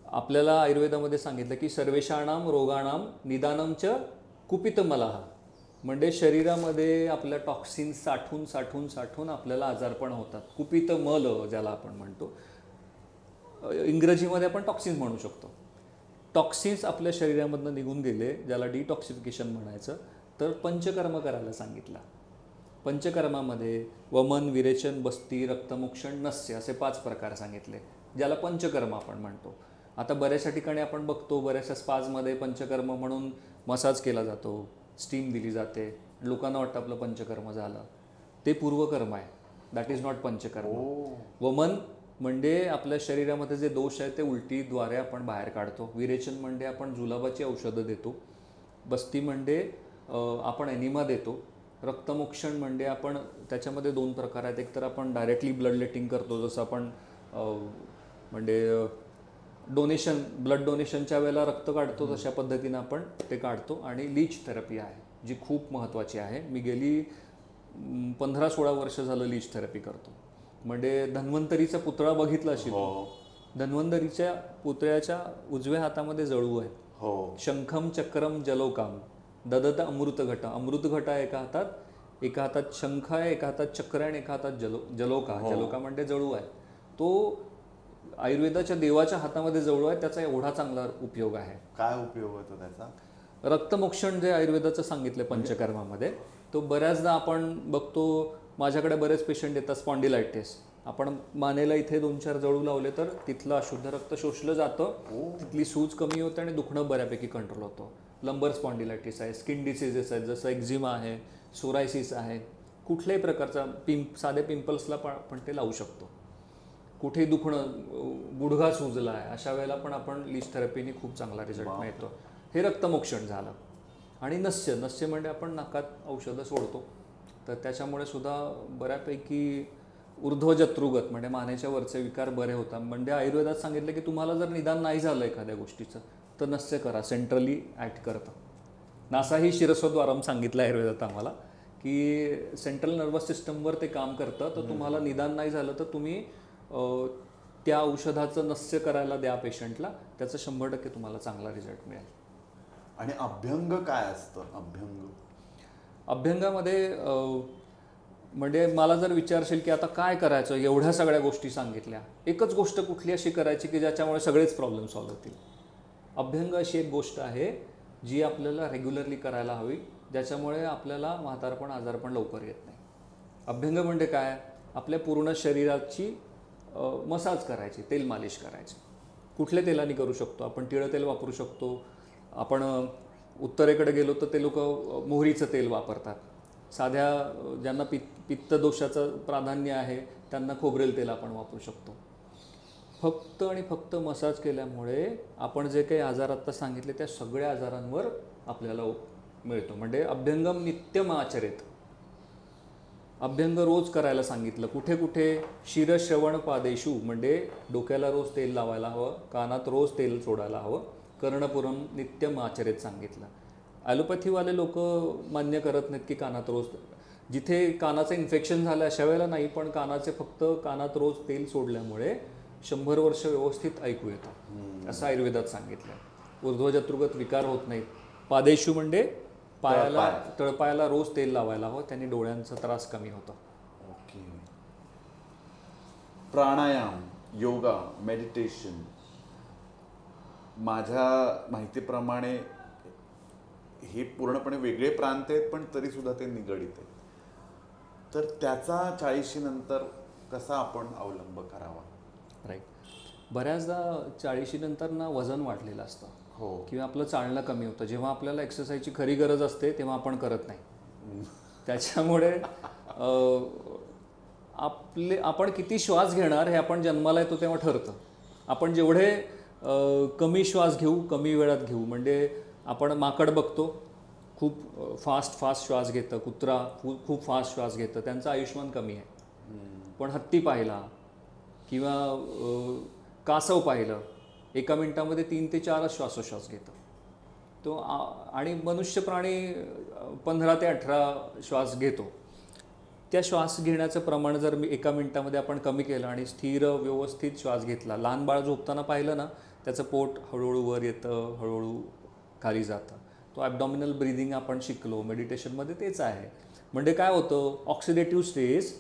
आपल्याला आयुर्वेदामध्ये सांगितलं की सर्वेषाणाम रोगाणाम निदानम च कुपितमलः, म्हणजे शरीरामध्ये आपल्या टॉक्सिन्स साठून आपल्याला आजारपण होतात. कुपितमल ज्याला आपण म्हणतो, इंग्रजीमध्ये आपण टॉक्सिन्स म्हणू शकतो. टॉक्सिन्स आपल्या शरीरामधनं निघून गेले, ज्याला डिटॉक्सिफिकेशन म्हणायचं, तर पंचकर्म करायला सांगितलं. पंचकर्मामध्ये वमन, विरेचन, बस्ती, रक्तमोक्षण, नस्य असे 5 प्रकार सांगितले, ज्याला पंचकर्म आपण म्हणतो. आता बऱ्याचशा ठिकाणी आपण बघतो, बऱ्याचशा स्पाजमध्ये पंचकर्म म्हणून मसाज केला जातो, स्टीम दिली जाते, लोकांना वाटतं आपलं पंचकर्म झालं. ते पूर्वकर्म आहे. That is not panchakarma. वमन म्हणजे आपल्या शरीरामध्ये जे दोष आहेत ते उलटीद्वारे आपण बाहेर काढतो. विरेचन म्हणजे आपण जुलाबाची औषधं देतो. बस्ती म्हणजे आपण एनिमा देतो. रक्तमोक्षण म्हणजे आपण त्याच्यामध्ये 2 प्रकार आहेत. एक तर आपण डायरेक्टली ब्लड लेटिंग करतो, जसं आपण म्हणजे डोनेशन, ब्लड डोनेशनच्या वेळेला रक्त काढतो तशा पद्धतीनं आपण ते काढतो. आणि लीच थेरपी आहे जी खूप महत्त्वाची आहे. मी गेली 15-16 वर्ष झालं लीच थेरपी करतो. म्हणजे धन्वंतरीचा पुतळा बघितला असेल. धन्वंतरीच्या पुतळ्याच्या उजव्या हातामध्ये जळू आहे. शंखम चक्रम जलोकाम ददत अमृत घट. अमृत घट आहे एका हातात शंख आहे, एका हातात चक्र आहे आणि एका हातात जलोका. जलोका म्हणजे जळू आहे. तो आयुर्वेदाच्या देवाच्या हातामध्ये जळू आहे. त्याचा एवढा चांगला उपयोग आहे. काय उपयोग होतो त्याचा? रक्तमोक्षण जे आयुर्वेदाचं सांगितलं पंचकर्मामध्ये, तो बऱ्याचदा आपण बघतो. माझ्याकडे बरेच पेशंट येतात स्पॉन्डिलायटिस. आपण मानेला इथे 2-4 जळू लावले तर तिथलं अशुद्ध रक्त शोषलं जातं, तिथली सूज कमी होते आणि दुखणं बऱ्यापैकी कंट्रोल होतं. लंबर स्पॉन्डिलायटिस आहे, स्किन डिसीजेस आहेत जसं एक्झिमा आहे, सोरायसिस आहे, कुठल्याही प्रकारचा साधे पिंपल्सला पण ते लावू शकतो. कुठेही दुखणं, गुडघा सुजला आहे, अशा वेळेला पण आपण लीच थेरपीने खूप चांगला रिझल्ट मिळतो. हे रक्तमोक्षण झालं. आणि नस्य म्हणजे आपण नाकात औषधं सोडतो, तर त्याच्यामुळे सुद्धा बऱ्यापैकी ऊर्ध्वजत्रुगत म्हणजे मानेच्या वरचे विकार बरे होतात. म्हणजे आयुर्वेदात सांगितलं की तुम्हाला जर निदान नाही झालं एखाद्या गोष्टीचं तर नस्य करा, सेंट्रली ॲक्ट करतं. नासाही शिरस्वद्वारम सांगितलं आयुर्वेदात आम्हाला की सेंट्रल नर्वस सिस्टमवर ते काम करतं. तर तुम्हाला निदान नाही झालं तर तुम्ही त्या औषधाचं नस्य करायला द्या पेशंटला, त्याचं 100% तुम्हाला चांगला रिझल्ट मिळेल. आणि अभ्यंग काय असतं? अभ्यंगामध्ये म्हणजे मला जर विचारशील की आता काय करायचं, एवढ्या सगळ्या गोष्टी सांगितल्या, एकच गोष्ट कुठली अशी करायची की ज्याच्यामुळे सगळेच प्रॉब्लेम सॉल्व्ह होतील? अभ्यंग अशी एक गोष्ट आहे जी आपल्याला रेग्युलरली करायला हवी, ज्याच्यामुळे आपल्याला म्हातारपण आजारपण लवकर येत नाही. अभ्यंग म्हणजे काय? आपल्या पूर्ण शरीराची मसाज करायची, तेल मालिश करायची. कुठल्या तेलाने करू शकतो आपण? तिळं तेल वापरू शकतो. आपण उत्तरेकडे गेलो तर ते लोक मोहरीचं तेल वापरतात. साध्या ज्यांना पित्त दोषाचं प्राधान्य आहे त्यांना खोबरेल तेल आपण वापरू शकतो. फक्त आणि फक्त मसाज केल्यामुळे आपण जे काही आजार आत्ता सांगितले त्या सगळ्या आजारांवर आपल्याला मिळतो. म्हणजे अभ्यंगम नित्यम आचरेत. अभ्यंग रोज करायला सांगितलं. कुठे कुठे? शिरश्रवण पादेशू म्हणजे डोक्याला रोज तेल लावायला हवं, कानात रोज तेल सोडायला हवं. कर्णपुरम नित्यम आचरेत सांगितलं. ॲलोपॅथीवाले लोक मान्य करत नाहीत की कानात रोज, जिथे कानाचं इन्फेक्शन झालं अशा वेळेला नाही, पण कानात रोज तेल सोडल्यामुळे 100 वर्ष व्यवस्थित ऐकू येतं असं आयुर्वेदात सांगितलं. ऊर्ध्वजत्रुगत विकार होत नाहीत. पादेशू म्हणजे पायाला, तळपायाला रोज तेल लावायला हवं, त्यांनी डोळ्यांचा त्रास कमी होतो. ओके. प्राणायाम, योगा, मेडिटेशन, माझ्या माहितीप्रमाणे हे पूर्णपणे वेगळे प्रांत आहेत पण तरी सुद्धा ते निगडीत आहेत. तर त्याचा 40 नंतर कसा आपण अवलंब करावा? राईट. बऱ्याचदा 40 नंतर ना वजन वाढलेलं असतं, किंवा आपलं चालणं कमी होतं. जेव्हा आपल्याला एक्सरसाइजची खरी गरज असते तेव्हा आपण करत नाही. त्याच्यामुळे आपण किती श्वास घेणार हे आपण जन्माला येतो तेव्हा ठरतं. आपण जेवढे कमी श्वास घेऊ, कमी वेळात घेऊ. म्हणजे आपण माकड बघतो, खूप फास्ट श्वास घेतं. कुत्रा खूप फास्ट श्वास घेतं, त्यांचं आयुष्यमान कमी आहे. पण हत्ती पाहिला किंवा कासव पाहिलं, 1 मिनिटामध्ये 3 ते 4 श्वासोश्वास घेतो तो. आणि मनुष्य प्राणी 15 ते 18 श्वास घेतो. त्या श्वास घेण्याचं प्रमाण जर 1 मिनिटामध्ये आपण कमी केलं आणि स्थिर व्यवस्थित श्वास घेतला, लहान बाळ झोपताना पाहिलं ना, त्याचं पोट हळूहळू वर येतं, हळूहळू खाली जातं. तो ॲबडॉमिनल ब्रीदिंग आपण शिकलो मेडिटेशनमध्ये, तेच आहे. म्हणजे काय होतं, ऑक्सिडेटिव्ह स्ट्रेस,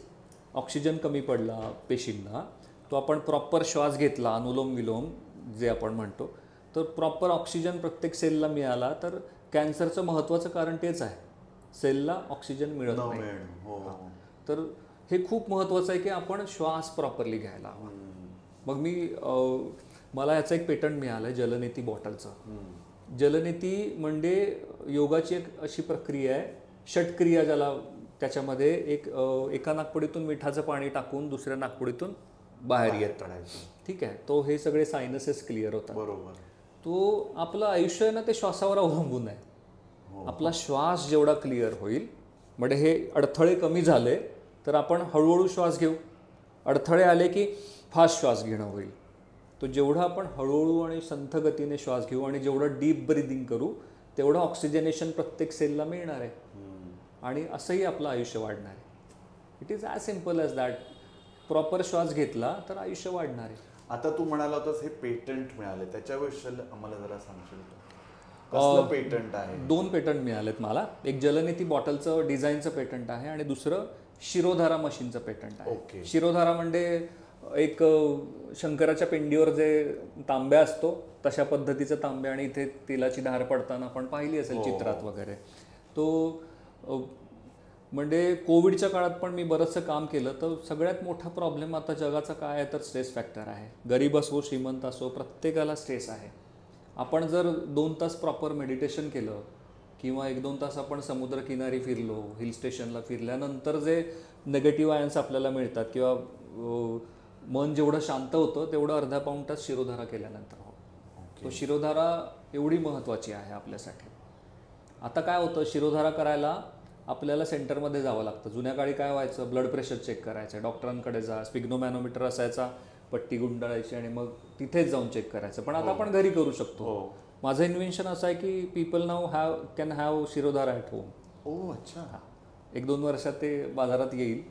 ऑक्सिजन कमी पडला पेशींना, तो आपण प्रॉपर श्वास घेतला, अनुलोम विलोम जे आपण म्हणतो, तर प्रॉपर ऑक्सिजन प्रत्येक सेलला मिळाला तर कॅन्सरचं महत्त्वाचं कारण तेच आहे, सेलला ऑक्सिजन मिळत नाही. तर हे खूप महत्त्वाचं आहे की आपण श्वास प्रॉपरली घ्यायला हवा. मग मला याचं एक पेटंट मिळालं आहे जलनेती बॉटलचं. जलनेती म्हणजे योगाची एक अशी प्रक्रिया आहे, षटक्रिया ज्याला, त्याच्यामध्ये एका नाकपुडीतून मिठाचं पाणी टाकून दुसऱ्या नाकपुडीतून बाहेर येतं. ठीक आहे, तो हे सगळे सायनसेस क्लिअर होतात. बरोबर. तो आपलं आयुष्य आहे ना ते श्वासावर अवलंबून आहे. आपला श्वास जेवढा क्लिअर होईल, म्हणजे हे अडथळे कमी झाले तर आपण हळूहळू श्वास घेऊ. अडथळे आले की फास्ट श्वास घेणं होईल. तो जेवढा आपण हळूहळू आणि संथ गतीने श्वास घेऊ आणि जेवढं डीप ब्रिदिंग करू तेवढं ऑक्सिजनेशन प्रत्येक सेलला मिळणार आहे आणि असंही आपलं आयुष्य वाढणार आहे. It is as simple as that. Proper श्वास घेतला तर आयुष्य वाढणार आहे. आता तू म्हणाला होतास हे पेटंट मिळाले, त्याच्याविषयी आम्हाला जरा सांगशील का? कसलं पेटंट आहे? 2 पेटंट मिळालेत मला. एक जलनिधी बॉटलचं डिझाईनचं पेटंट आहे आणि दुसरं शिरोधारा मशीनचं पेटंट आहे. ओके. शिरोधारा म्हणजे एक शंकराच्या पिंडीवर जे तांब्या असतो तशा पद्धतीचं तांब्या आणि इथे तेलाची धार पडताना आपण पाहिली असेल चित्रात वगैरे. तो म्हणजे कोविडच्या काळात पण मी बरंचसं काम केलं. तर सगळ्यात मोठा प्रॉब्लेम आता जगाचा काय आहे तर स्ट्रेस फॅक्टर आहे. गरीब असो श्रीमंत असो प्रत्येकाला स्ट्रेस आहे. आपण जर 2 तास प्रॉपर मेडिटेशन केलं किंवा 1-2 तास आपण समुद्रकिनारी फिरलो, हिल स्टेशनला फिरल्यानंतर जे नेगेटिव्ह आयन्स आपल्याला मिळतात किंवा मन जेवढं शांत होतं तेवढं अर्धा पाऊण तास शिरोधारा केल्यानंतर होतं. तो शिरोधारा एवढी महत्त्वाची आहे आपल्यासाठी. आता काय होतं, शिरोधारा करायला आपल्याला सेंटरमध्ये जावं लागतं. जुन्या काळी काय व्हायचं, ब्लड प्रेशर चेक करायचं, डॉक्टरांकडे जा, स्पिग्नोमॅनोमीटर असायचा, पट्टी गुंडाळायची आणि मग तिथेच जाऊन चेक करायचं. पण आता आपण घरी करू शकतो. माझं इन्व्हेन्शन असं आहे की people now can have shirodhara at home. ओ अच्छा. 1-2 वर्षात ते बाजारात येईल.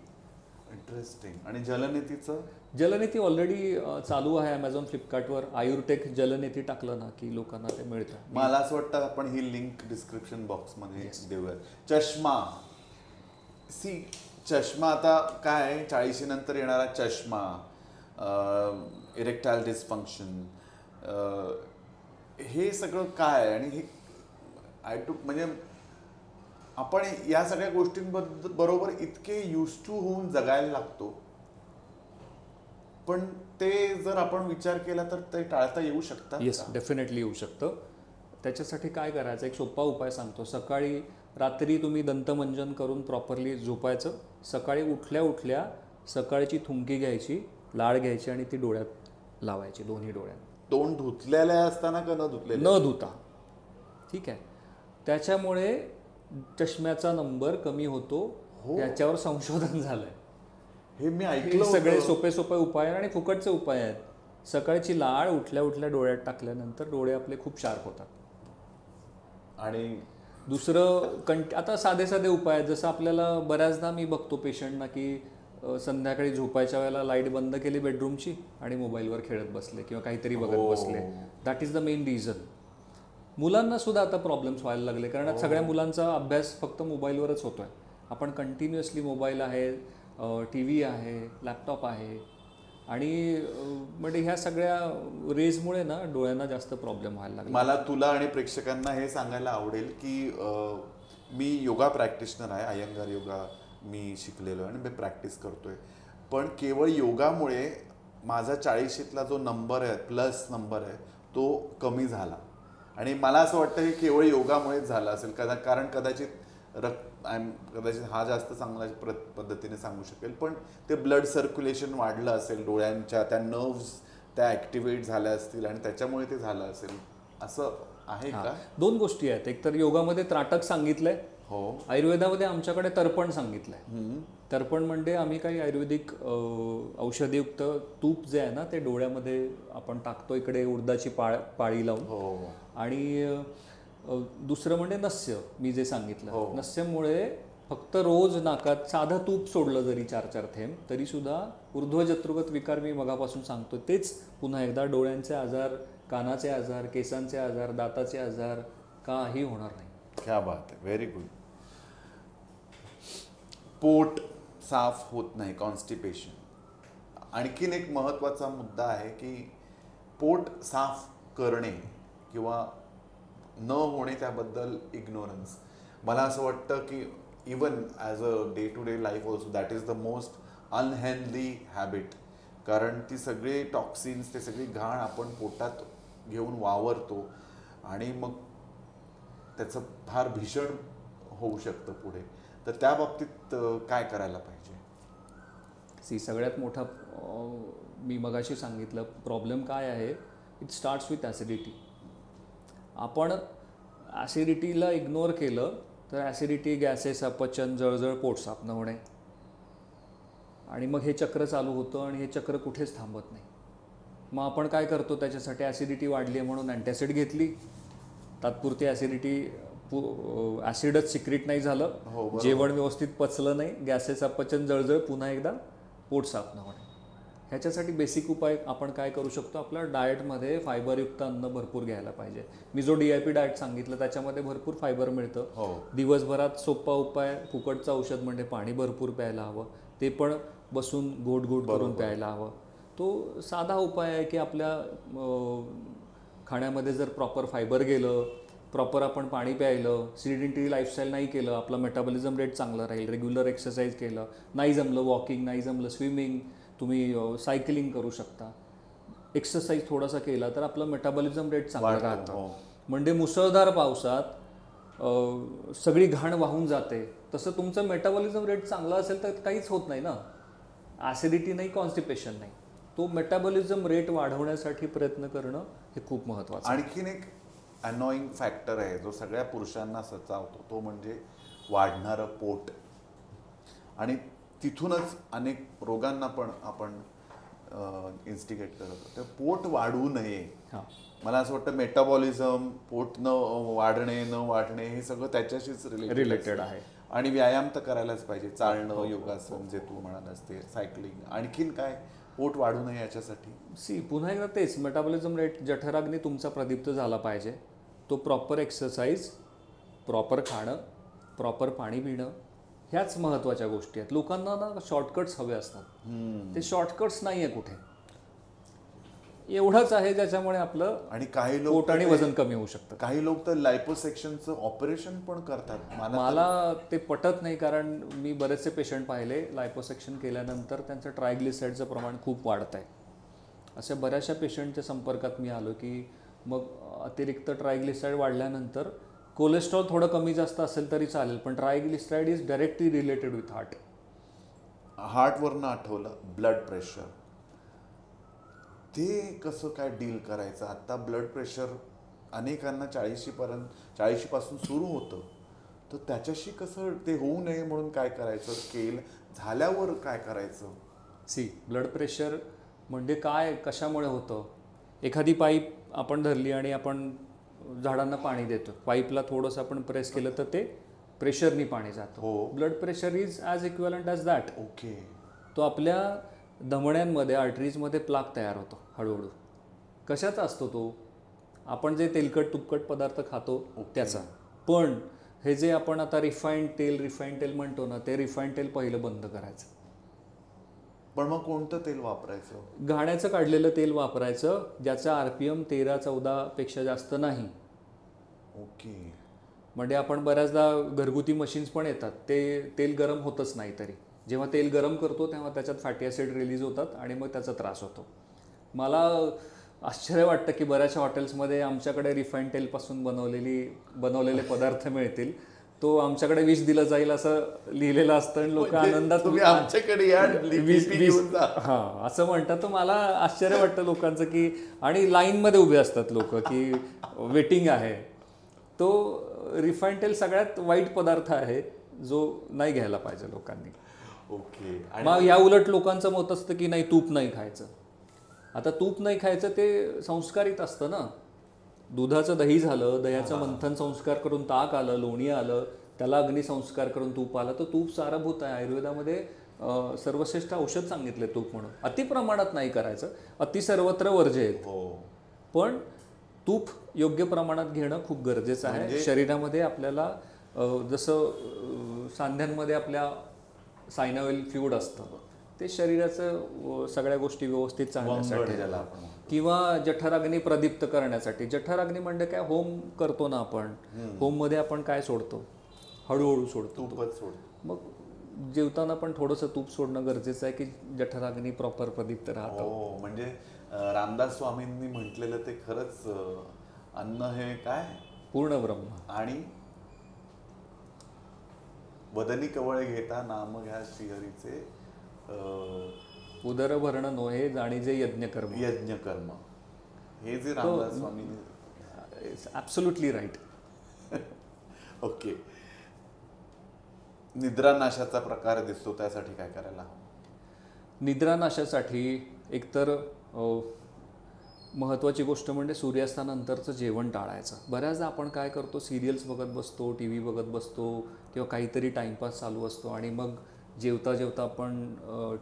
इंटरेस्टिंग. आणि जलनिधीचं? जलनिधी ऑलरेडी चालू आहे ॲमेझॉन, फ्लिपकार्टवर. आयुर्टेक जलनिधी टाकलं ना की लोकांना ते मिळतं. मला असं वाटतं आपण ही लिंक डिस्क्रिप्शन बॉक्समध्ये देऊया. चष्मा. चष्मा आता काय, 40 नंतर येणारा चष्मा, इरेक्टाईल डिस्फंक्शन, हे सगळं काय आणि हे म्हणजे आपण या सगळ्या गोष्टींबद्दल बरोबर इतके यूज टू होऊन जगायला लागतो. पण ते जर आपण विचार केला तर ते टाळता येऊ शकतात. येस, डेफिनेटली येऊ शकतं. त्याच्यासाठी काय करायचं, एक सोपा उपाय सांगतो. रात्री तुम्ही दंतमंजन करून प्रॉपरली झोपायचं. सकाळी उठल्या सकाळची थुंकी घ्यायची, लाळ घ्यायची आणि ती डोळ्यात लावायची, दोन्ही डोळ्यात. तोंड धुतलेल्या असताना का न धुतलेले? न धुता. ठीक आहे. त्याच्यामुळे चष्म्याचा नंबर कमी होतो. याच्यावर संशोधन झालंय. हे मी ऐकलं. सगळे सोपे उपाय आणि फुकटचे उपाय आहेत. सकाळची लाळ उठल्या डोळ्यात टाकल्यानंतर डोळे आपले खूप शार्प होतात. आणि दुसरं आता साधे उपाय आहेत. जसं आपल्याला बऱ्याचदा मी बघतो पेशंटना की संध्याकाळी झोपायच्या वेळेला लाईट बंद केली बेडरूमची आणि मोबाईलवर खेळत बसले किंवा काहीतरी बघत बसले. That is the main reason. मुलांना सुद्धा आता प्रॉब्लेम्स व्हायला लागले, कारण सगळ्या मुलांचा अभ्यास फक्त मोबाईलवरच होतोय. आपण कंटिन्युअसली मोबाईल आहे, टी व्ही आहे, लॅपटॉप आहे आणि म्हणजे ह्या सगळ्या रेजमुळे ना डोळ्यांना जास्त प्रॉब्लेम व्हायला लागला. मला तुला आणि प्रेक्षकांना हे सांगायला आवडेल की मी योगा प्रॅक्टिशनर आहे. अय्यंगार योगा मी शिकलेलो आहे आणि मी प्रॅक्टिस करतोय. पण केवळ योगामुळे माझा 40शीतला जो नंबर आहे, प्लस नंबर आहे, तो कमी झाला. आणि मला असं वाटतं हे केवळ योगामुळेच झालं असेल. कारण कदाचित हा जास्त चांगल्या पद्धतीने सांगू शकेल, पण ते ब्लड सर्क्युलेशन वाढलं असेल डोळ्यांच्या, त्या नर्व्स त्या ॲक्टिवेट झाल्या असतील आणि त्याच्यामुळे ते झालं असेल. असं आहे का? 2 गोष्टी आहेत. एक तर योगामध्ये त्राटक सांगितलंय. हो. आयुर्वेदामध्ये आमच्याकडे तर्पण सांगितलंय. तर्पण म्हणजे आम्ही काही आयुर्वेदिक औषधीयुक्त तूप जे आहे ना ते डोळ्यामध्ये आपण टाकतो, इकडे उडदाची पाळी लावून. आणि दुसरं म्हणजे नस्य, मी जे सांगितलं. नस्यमुळे फक्त रोज नाकात साधं तूप सोडलं जरी 4-4 थेंब तरी सुद्धा ऊर्ध्वजत्रुगत विकार मी मगापासून सांगतो तेच पुन्हा एकदा, डोळ्यांचे आजार, कानाचे आजार, केसांचे आजार, दाताचे आजार काही होणार नाही. क्या बात आहे, व्हेरी गुड. पोट साफ होत नाही, कॉन्स्टिपेशन. आणखीन एक महत्त्वाचा मुद्दा आहे की पोट साफ करणे किंवा न होणे त्याबद्दल इग्नोरन्स. मला असं वाटतं की even as a day to day life also that is the most unhealthy habit. कारण ती सगळी टॉक्सिन्स, ते सगळी घाण आपण पोटात घेऊन वावरतो आणि मग त्याचं फार भीषण होऊ शकतं पुढे. तर त्या बाबतीत काय करायला पाहिजे? सगळ्यात मोठा मी मगाशी सांगितलं प्रॉब्लेम काय आहे, इट स्टार्ट्स विथ ॲसिडिटी. आपण ॲसिडिटीला इग्नोर केलं तर ॲसिडिटी, गॅसेस, अपचन, जळजळ, पोट साफ न होणे, आणि मग हे चक्र चालू होतं आणि हे चक्र कुठेच थांबत नाही. मग आपण काय करतो, त्याच्यासाठी ॲसिडिटी वाढली आहे म्हणून अँटॅसिड घेतली, तात्पुरती ॲसिडिटी, ॲसिडच सिक्रेट नाही झालं, जेवण व्यवस्थित पचलं नाही, गॅसेस, अपचन, जळजळ, पुन्हा एकदा पोट साफ न होणे. ह्याच्यासाठी बेसिक उपाय आपण काय करू शकतो, आपल्या डाएटमध्ये फायबरयुक्त अन्न भरपूर घ्यायला पाहिजे. मी जो DIP डाएट सांगितलं त्याच्यामध्ये भरपूर फायबर मिळतं. दिवसभरात सोपा उपाय, फुकटचं औषध म्हणजे पाणी भरपूर प्यायला हवं, ते पण बसून गोड गोड करून प्यायला हवं. तो साधा उपाय आहे की आपल्या खाण्यामध्ये जर प्रॉपर फायबर गेलं, प्रॉपर आपण पाणी प्यायलं, सिडेंटरी लाईफस्टाईल नाही केलं, आपला मेटाबॉलिझम रेट चांगला राहील, रेग्युलर एक्सरसाइज केलं, नाही जमलं वॉकिंग, नाही जमलं स्विमिंग, तुम्ही सायकलिंग करू शकता, एक्सरसाइज थोडासा केला तर आपलं मेटाबॉलिझम रेट चांगलं राहतं. म्हणजे मुसळधार पावसात सगळी घाण वाहून जाते, तसं तुमचं मेटाबॉलिझम रेट चांगला असेल तर काहीच होत नाही ना, ॲसिडिटी नाही, कॉन्स्टिपेशन नाही. तो मेटाबॉलिझम रेट वाढवण्यासाठी प्रयत्न करणं हे खूप महत्त्वाचं. आणखीन एक अनॉइंग फॅक्टर आहे जो सगळ्या पुरुषांना सतावतो, तो म्हणजे वाढणारं पोट. आणि तिथूनच अनेक रोगांना पण आपण इन्स्टिगेट करतो. तर पोट वाढू नये, मला असं वाटतं मेटाबॉलिझम, पोट न वाढणे न वाढणे हे सगळं त्याच्याशीच रिलेटेड आहे. आणि व्यायाम तर करायलाच पाहिजे, चालणं, योगासन जे तू म्हणालास ते, सायकलिंग. आणखीन काय पोट वाढू नये याच्यासाठी? पुन्हा एकदा तेच मेटाबॉलिझम रेट, जठराग्नी तुमचा प्रदीप्त झाला पाहिजे. तो प्रॉपर एक्सरसाइज, प्रॉपर खाणं, प्रॉपर पाणी पिणं, ह्याच महत्त्वाच्या गोष्टी आहेत. लोकांना ना शॉर्टकट्स हवे असतात, ते शॉर्टकट्स नाही आहे कुठे. एवढंच आहे ज्याच्यामुळे आपलं आणि काही लोक पोट आणि वजन कमी होऊ शकतं. काही लोक तर लायपोसेक्शनचं ऑपरेशन पण करतात. मला ते पटत नाही, कारण मी बरेचसे पेशंट पाहिले, लायपोसेक्शन केल्यानंतर त्यांचं ट्रायग्लिसराईडचं प्रमाण खूप वाढत आहे. अशा बऱ्याचशा पेशंटच्या संपर्कात मी आलो की मग अतिरिक्त ट्रायग्लिसराईड वाढल्यानंतर कोलेस्ट्रॉल थोडं कमी जास्त असेल तरी चालेल, पण triglyceride is directly related with heart. हार्टवरनं आठवलं, ब्लड प्रेशर, ते कसं काय डील करायचं? आता ब्लड प्रेशर अनेकांना 40पासून सुरू होतं, तर त्याच्याशी कसं ते होऊ नये म्हणून काय करायचं, केल झाल्यावर काय करायचं? ब्लड प्रेशर म्हणजे काय, कशामुळे होतं? एखादी पाईप आपण धरली आणि आपण झाडांना पाणी देतो, पाईपला थोडंसं आपण प्रेस केलं तर ते प्रेशरनी पाणी जातं. Blood pressure is as equivalent as that. Okay. तो आपल्या धमण्यांमध्ये, आर्टरीजमध्ये प्लाक तयार होतो हळूहळू. कशाचा असतो तो? आपण जे तेलकट तुपकट पदार्थ खातो त्याचा. पण हे जे आपण आता रिफाईंड तेल म्हणतो ना, ते रिफाईंड तेल पहिलं बंद करायचं. पण मग कोणतं तेल वापरायचं? घाण्याचं काढलेलं तेल वापरायचं, ज्याचा RPM 13-14 पेक्षा जास्त नाही. ओके. म्हणजे आपण बऱ्याचदा घरगुती मशीन्स पण येतात, ते तेल गरम होतच नाही, तरी जेव्हा तेल गरम करतो तेव्हा त्याच्यात फॅटी ॲसिड रिलीज होतात आणि मग त्याचा त्रास होतो. मला आश्चर्य वाटतं की बऱ्याचशा हॉटेल्समध्ये आमच्याकडे रिफाईंड तेलपासून बनवलेले पदार्थ मिळतील, तो आमच्याकडे विष दिलं जाईल असं लिहिलेलं असतं आणि लोक आनंदात तुम्ही आमच्याकडे या असं म्हणतात. तर मला आश्चर्य वाटतं लोकांचं की, आणि लाईनमध्ये उभे असतात लोक की वेटिंग आहे. तो रिफाईंड तेल सगळ्यात वाईट पदार्थ आहे जो नाही घ्यायला पाहिजे लोकांनी. ओके. मग या उलट लोकांचं मत असतं की नाही, तूप नाही खायचं. आता तूप नाही खायचं ते संस्कारित असतं ना. दुधाचं दही झालं, दह्याचं मंथन संस्कार करून ताक आलं, लोणी आलं, त्याला अग्निसंस्कार करून तूप आलं, तर तूप सारभूत आहे. आयुर्वेदामध्ये सर्वश्रेष्ठ औषध सांगितले तूप म्हणून. अति प्रमाणात नाही करायचं, अति सर्वत्र वर्जयेत. पण तूप योग्य प्रमाणात घेणं खूप गरजेचं आहे. शरीरामध्ये आपल्याला जसं सांध्यांमध्ये आपल्या सायनोव्हिल फ्लुइड असतं, ते शरीराचं सगळ्या गोष्टी व्यवस्थित चालण्यासाठी किंवा जठराग्नी प्रदीप्त करण्यासाठी. जठराग्नी म्हणजे काय, होम करतो ना आपण, होममध्ये आपण काय सोडतो, हळूहळू सोडतो, तूपच सोडतो. मग जेवताना पण थोडंसं तूप सोडणं गरजेचं आहे की जठराग्नी प्रॉपर प्रदीप्त राहतो. म्हणजे रामदास स्वामींनी म्हटलेलं ते खरंच, अन्न हे काय पूर्ण ब्रह्म, आणि वदनी कवळे घेता नाम घ्या श्रीहरीचे, उदर भरणं नोहे जाणीजे यज्ञकर्म. हे जे रामदास स्वामींनी, ॲब्सोल्युटली राईट. ओके. निद्रानाशाचा प्रकार दिसतो, त्यासाठी काय करायला हवं? निद्रानाशासाठी एकतर महत्त्वाची गोष्ट म्हणजे सूर्यास्तानंतरचं जेवण टाळायचं. बऱ्याचदा आपण काय करतो, सिरियल्स बघत बसतो, टी व्ही बघत बसतो किंवा काहीतरी टाईमपास चालू असतो आणि मग जेवता जेवता आपण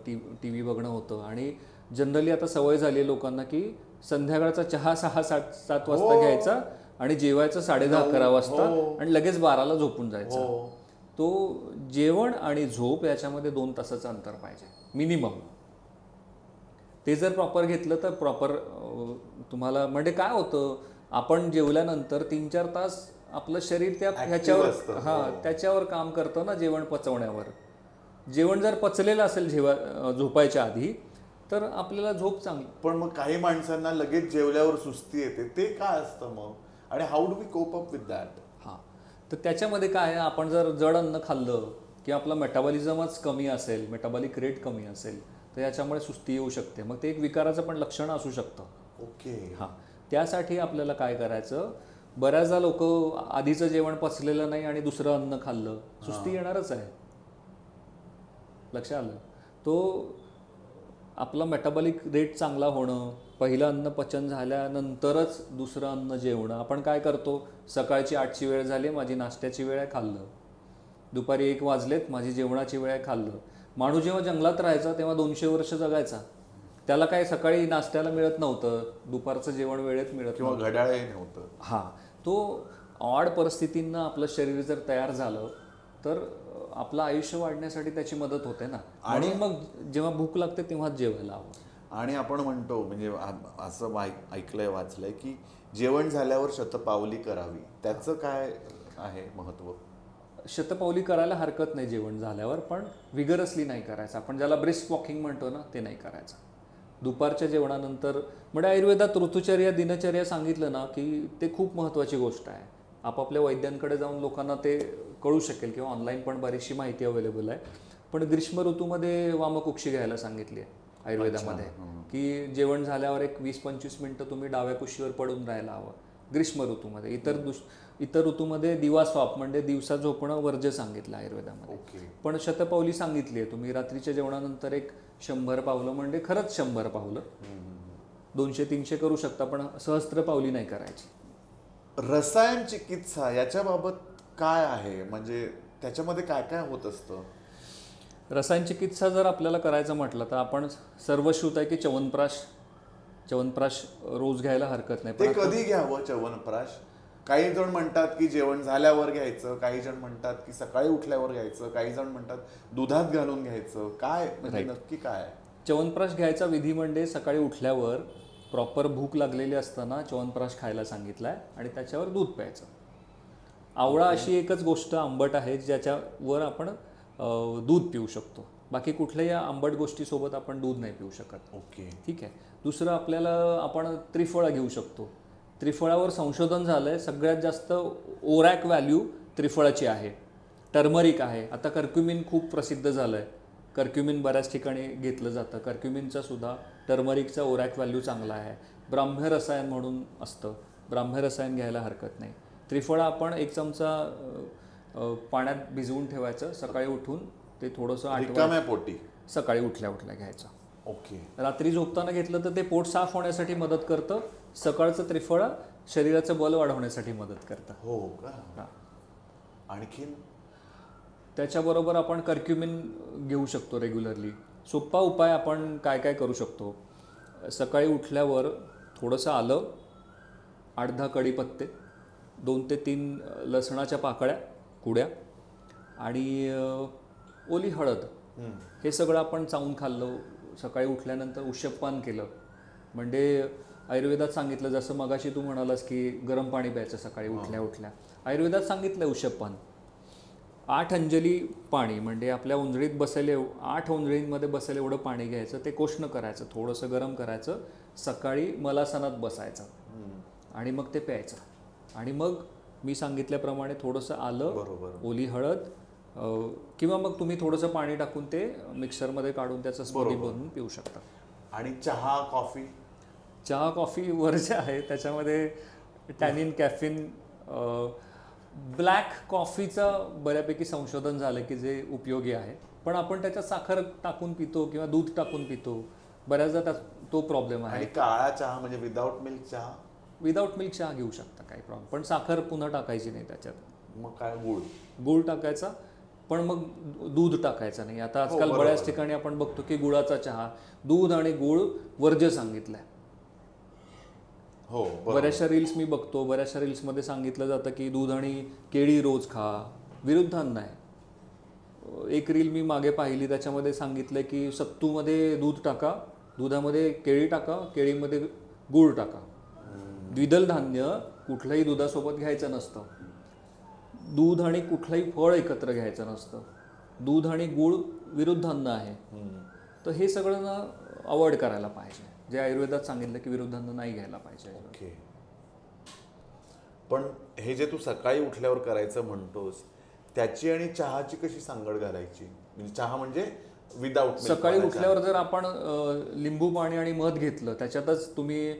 टी व्ही बघणं होतं. आणि जनरली आता सवय झाली आहे लोकांना की संध्याकाळचा चहा 6-7 वाजता घ्यायचा आणि जेवायचं 10:30-11 वाजता आणि लगेच 12ला झोपून जायचं. तो जेवण आणि झोप याच्यामध्ये 2 तासाचं अंतर पाहिजे मिनिमम. ते जर प्रॉपर घेतलं तर प्रॉपर तुम्हाला म्हणजे काय होतं, आपण जेवल्यानंतर 3-4 तास आपलं शरीर ह्याच्यावर त्याच्यावर काम करतं ना, जेवण पचवण्यावर. जेवण जर पचलेलं असेल झोपायच्या आधी तर आपल्याला झोप चांगली. पण मग काही माणसांना लगेच जेवल्यावर सुस्ती येते, ते काय असतं मग, आणि how do we cope up with that? तर त्याच्यामध्ये काय आहे, आपण जर जड अन्न खाल्लं किंवा आपला मेटाबॉलिझमच कमी असेल, मेटाबॉलिक रेट कमी असेल, तर याच्यामुळे सुस्ती येऊ शकते. मग ते एक विकाराचं पण लक्षण असू शकतं. ओके. त्यासाठी आपल्याला काय करायचं, बऱ्याचदा लोक आधीचं जेवण पचलेलं नाही आणि दुसरं अन्न खाल्लं, सुस्ती येणारच आहे. लक्ष आलं? तो आपला मेटाबॉलिक रेट चांगला होणं, पहिलं अन्न पचन झाल्यानंतरच दुसरं अन्न जेवणं. आपण काय करतो, सकाळची 8ची वेळ झाली, माझी नाश्त्याची वेळ आहे, खाल्लं. दुपारी 1 वाजलेत, माझी जेवणाची वेळ आहे, खाल्लं. माणूस जेव्हा जंगलात राहायचा तेव्हा 200 वर्ष जगायचा. त्याला काय सकाळी नाश्त्याला मिळत नव्हतं, दुपारचं जेवण वेळेत मिळत किंवा घड्याळही नव्हतं. तो ऑड परिस्थितींना आपलं शरीर जर तयार झालं तर आपलं आयुष्य वाढण्यासाठी त्याची मदत होते ना. आणि मग जेव्हा भूक लागते तेव्हाच जेवायला हवं. आणि आपण म्हणतो, म्हणजे असं ऐकलंय, वाचलंय की जेवण झाल्यावर शतपावली करावी. त्याचं काय आहे महत्व? शतपावली करायला हरकत नाही जेवण झाल्यावर, पण विगरसली नाही करायचं. आपण ज्याला ब्रिस्क वॉकिंग म्हणतो ना, ते नाही करायचं. दुपारच्या जेवणानंतर म्हणजे आयुर्वेदात ऋतुचर्या, दिनचर्या सांगितलं ना की ते खूप महत्त्वाची गोष्ट आहे. आपापल्या वैद्यांकडे जाऊन लोकांना ते कळू शकेल किंवा ऑनलाईन पण बरीचशी माहिती अवेलेबल आहे. पण ग्रीष्म ऋतूमध्ये वामकुक्षी घ्यायला सांगितली आहे आयुर्वेदामध्ये, की जेवण झाल्यावर एक 20-25 मिनिटं तुम्ही डाव्या कुशीवर पडून राहायला हवं ग्रीष्म ऋतूमध्ये. इतर ऋतूमध्ये दिवा स्वाप म्हणजे दिवसा झोपणं वर्ज्य सांगितलं आयुर्वेदामध्ये. पण शतपावली सांगितली आहे. तुम्ही रात्रीच्या जेवणानंतर एक 100 पावलं, म्हणजे खरंच 100 पावलं, 200-300 करू शकता, पण सहस्त्र पावली नाही करायची. रसायन चिकित्सा याच्याबाबत काय आहे, म्हणजे त्याच्यामध्ये काय काय होत असतं? रसायन चिकित्सा जर आपल्याला करायचं म्हटलं तर आपण सर्वश्रुत आहे की च्यवनप्राश रोज घ्यायला हरकत नाही. ते कधी घ्यावं च्यवनप्राश? काही जण म्हणतात की जेवण झाल्यावर घ्यायचं, काही जण म्हणतात की सकाळी उठल्यावर घ्यायचं, काही जण म्हणतात दुधात घालून घ्यायचं. काय म्हणजे नक्की काय? च्यवनप्राश घ्यायचा विधी म्हणजे सकाळी उठल्यावर प्रॉपर भूक लागलेली असताना च्यवनप्राश खायला सांगितला आहे आणि त्याच्यावर दूध प्यायचं. आवळा अशी एकच गोष्ट आंबट आहे ज्याच्यावर आपण दूध पिऊ शकतो. बाकी कुठल्याही आंबट गोष्टीसोबत आपण दूध नाही पिऊ शकत. ओके, ठीक आहे. दुसरं आपण त्रिफळा घेऊ शकतो. त्रिफळावर संशोधन झालं आहे, सगळ्यात जास्त ओरॅक व्हॅल्यू त्रिफळाची आहे. टर्मरिक आहे. आता कर्क्युमिन खूप प्रसिद्ध झालं आहे. कर्क्युमिन बऱ्याच ठिकाणी घेतलं जातं. कर्क्युमिनचा सुद्धा टर्मरिकचा ओरॅक व्हॅल्यू चांगला आहे. ब्राह्म्य रसायन म्हणून असतं, ब्राह्म्य रसायन घ्यायला हरकत नाही. त्रिफळा आपण 1 चमचा पाण्यात भिजवून ठेवायचं, सकाळी उठून ते थोडंसं रिकाम्या पोटी सकाळी उठल्या घ्यायचं. ओके. रात्री झोपताना घेतलं तर ते पोट साफ होण्यासाठी मदत करतं. सकाळचं त्रिफळा शरीराचं बल वाढवण्यासाठी मदत करतं. हो का? आणखीन त्याच्याबरोबर आपण कर्क्युमिन घेऊ शकतो रेग्युलरली. सोपा उपाय आपण काय काय करू शकतो, सकाळी उठल्यावर थोडंसं आलं, 8-10 कढीपत्ते, 2 ते 3 लसणाच्या पाकळ्या कुड्या आणि ओली हळद, हे सगळं आपण चावून खाल्लं. सकाळी उठल्यानंतर उष्यपान केलं म्हणजे आयुर्वेदात सांगितलं, जसं मगाशी तू म्हणालास की गरम पाणी प्यायचं सकाळी उठल्या. आयुर्वेदात सांगितलं उष्यपान 8 अंजली पाणी, म्हणजे आपल्या उंजळीत बसेल 8 उंजळींमध्ये बसेल एवढं पाणी घ्यायचं, ते कोष्ण करायचं, थोडंसं गरम करायचं, सकाळी मलासनात बसायचं आणि मग ते प्यायचं. आणि मग मी सांगितल्याप्रमाणे थोडंसं आलं, ओली हळद, किंवा मग तुम्ही थोडंसं पाणी टाकून ते मिक्सरमध्ये काढून त्याचं स्मूदी बनवून पिऊ शकता. आणि चहा कॉफी वर जे आहे त्याच्यामध्ये टॅनिन, कॅफिन, ब्लॅक कॉफीचं बऱ्यापैकी संशोधन झालं की जे उपयोगी आहे, पण आपण त्याच्यात साखर टाकून पितो किंवा दूध टाकून पितो, बऱ्याचदा तो प्रॉब्लेम आहे. आणि काळा चहा म्हणजे विदाऊट मिल्क चहा, विदाऊट मिल्क चहा घेऊ शकता, काही प्रॉब्लेम, पण साखर पुन्हा टाकायची नाही त्याच्यात. मग काय गुळ गूळ टाकायचा, पण मग दूध टाकायचं नाही. आता आजकाल बरोबर. बऱ्याच ठिकाणी आपण बघतो की गुळाचा चहा, दूध आणि गूळ वर्ज्य सांगितलंय. हो बरोबर. बऱ्याचशा रील्स मी बघतो, बऱ्याचशा रील्समध्ये सांगितलं जातं की दूध आणि केळी रोज खा, विरुद्धांना आहे. एक रील मी मागे पाहिली, त्याच्यामध्ये सांगितलं की सत्तूमध्ये दूध टाका, दुधामध्ये केळी टाका, केळीमध्ये गूळ टाका. द्विदल धान्य कुठलंही दुधासोबत घ्यायचं नसतं. दूध आणि कुठलंही फळ एकत्र घ्यायचं नसतं. दूध आणि गूळ विरुद्धांना आहे. तर हे सगळं ना अवॉइड करायला पाहिजे. जे आयुर्वेदात सांगितलं की विरुद्धांना नाही घ्यायला पाहिजे. ओके. पण हे जे तू सकाळी उठल्यावर करायचं म्हणतोस, त्याची आणि चहाची कशी सांगड घालायची? म्हणजे चहा म्हणजे विदाऊट सकाळी उठल्यावर जर आपण लिंबू पाणी आणि मध घेतलं, त्याच्यातच तुम्ही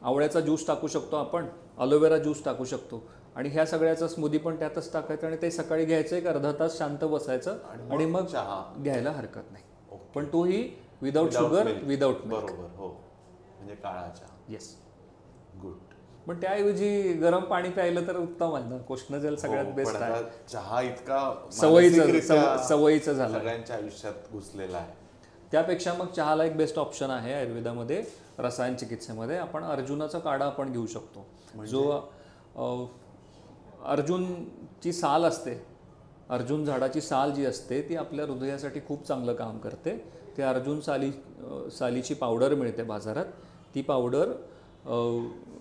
आवळ्याचा ज्यूस टाकू शकतो, आपण अलोवेरा ज्यूस टाकू शकतो, आणि ह्या सगळ्याचा स्मूदी पण त्यातच टाकायचं आणि ते सकाळी घ्यायचं. एक अर्धा तास शांत बसायचं आणि मग चहा घ्यायला हरकत नाही. पण तोही विदाऊट शुगर, विदाऊट मिल्क. बरोबर. हो, म्हणजे काळा चहा. येस. गुड. पण त्याऐवजी गरम पाणी प्यायलं तर उत्तम आहे ना. कृष्णजल सगळ्यात बेस्ट आहे. चहा इतका सवयीचं झालं, सगळ्यांच्या आयुष्यात घुसलेला आहे. त्यापेक्षा मग चहाला एक बेस्ट ऑप्शन आहे आयुर्वेदामध्ये, रसायन चिकित्सेमध्ये. आपण अर्जुनाचा काढा आपण घेऊ शकतो. जो अर्जुनची साल असते, अर्जुन झाडाची साल जी असते ती आपल्या हृदयासाठी खूप चांगलं काम करते. ते अर्जुन सालीची पावडर मिळते बाजारात. ती पावडर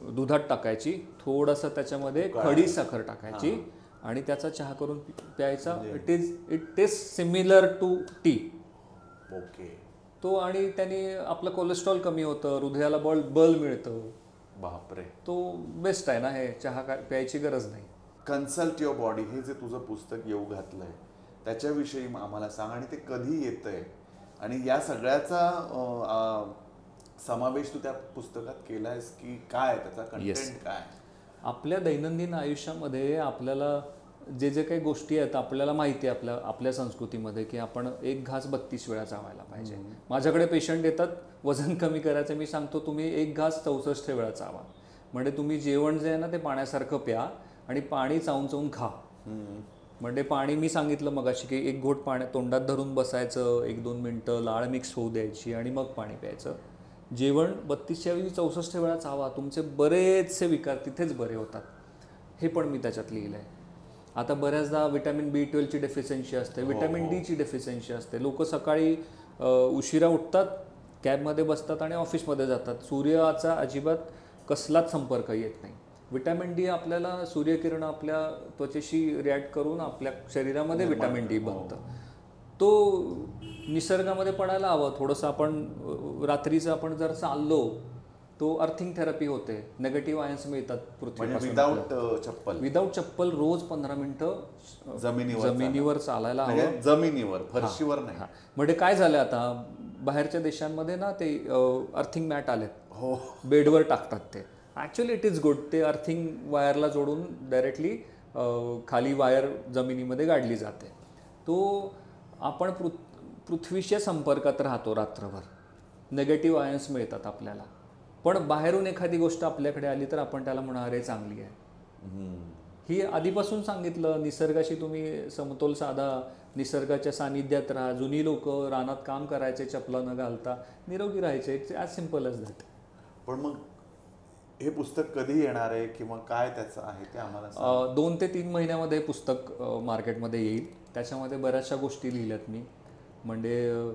दुधात टाकायची, थोडंसं त्याच्यामध्ये खडी साखर टाकायची आणि त्याचा चहा करून प्यायचा. It is similar to tea. Okay. तो, आणि त्याने आपलं कोलेस्ट्रॉल कमी होतं, हृदयाला बल मिळतं. बापरे. तो बेस्ट आहे ना. हे चहा प्यायची गरज नाही. कन्सल्ट युअर बॉडी, हे जे तुझं पुस्तक येऊ घातलंय त्याच्याविषयी आम्हाला सांग, आणि ते कधी येतंय, आणि या सगळ्याचा समावेश तू त्या पुस्तकात केलायस की काय, त्याचा कंटेंट काय? आपल्या दैनंदिन आयुष्यामध्ये आपल्याला जे जे काही गोष्टी आहेत, आपल्याला माहिती आहे आपल्या संस्कृतीमध्ये की आपण एक घास 32 वेळा चावायला पाहिजे. माझ्याकडे पेशंट येतात वजन कमी करायचं, मी सांगतो तुम्ही एक घास 64 वेळा चावा. म्हणजे तुम्ही जेवण जे आहे ना ते पाण्यासारखं प्या आणि पाणी चावून चावून खा. म्हणजे पाणी मी सांगितलं मगाशी की एक घोट पाणी तोंडात धरून बसायचं, 1-2 मिनटं लाळ मिक्स होऊ द्यायची आणि मग पाणी प्यायचं. जेवण 32 ऐवजी 64 वेळा चावा. तुमचे बरेचसे विकार तिथेच बरे होतात. हे पण मी त्याच्यात लिहिलं आहे. आता बऱ्याचदा विटॅमिन B12 ची डेफिशियन्सी असते, विटॅमिन D ची डेफिशियन्सी असते. लोक सकाळी उशिरा उठतात, कॅबमध्ये बसतात आणि ऑफिसमध्ये जातात. सूर्याचा अजिबात कसलाच संपर्क येत नाही. विटॅमिन D आपल्याला, सूर्यकिरण आपल्या त्वचेशी रिॲक्ट करून आपल्या शरीरामध्ये विटॅमिन D बनतं. तो निसर्गामध्ये पडायला हवं. थोडंसं आपण रात्रीचं आपण जर चाललो, तो अर्थिंग थेरपी होते, निगेटिव्ह आयन्स मिळतात पृथ्वीपासून. विदाऊट चप्पल रोज 15 मिनिटं जमिनीवर चालायला हवं. जमिनीवर, फरशीवर नाही. म्हणजे काय झालं आता बाहेरच्या देशांमध्ये ना ते अर्थिंग मॅट आलेत. हो, बेडवर टाकतात ते. Actually it is good. ते अर्थिंग वायरला जोडून डायरेक्टली खाली वायर जमिनीमध्ये गाडली जाते. तो आपण पृथ्वीच्या संपर्कात राहतो रात्रभर. निगेटिव्ह आयन्स मिळतात आपल्याला. पण बाहेरून एखादी गोष्ट आपल्याकडे आली तर आपण त्याला म्हणा अरे चांगली आहे. ही आधीपासून सांगितलं. निसर्गाशी तुम्ही समतोल साधा, निसर्गाच्या सानिध्यात राहा. जुनी लोक रानात काम करायचे चपला न घालता, निरोगी राहायचे. It's as simple as that. पण मग हे पुस्तक कधी येणार आहे किंवा काय त्याचं आहे ते आम्हाला सांग. 2 ते 3 महिन्यामध्ये हे पुस्तक मार्केटमध्ये येईल. त्याच्यामध्ये बऱ्याचशा गोष्टी लिहिल्यात मी. म्हणजे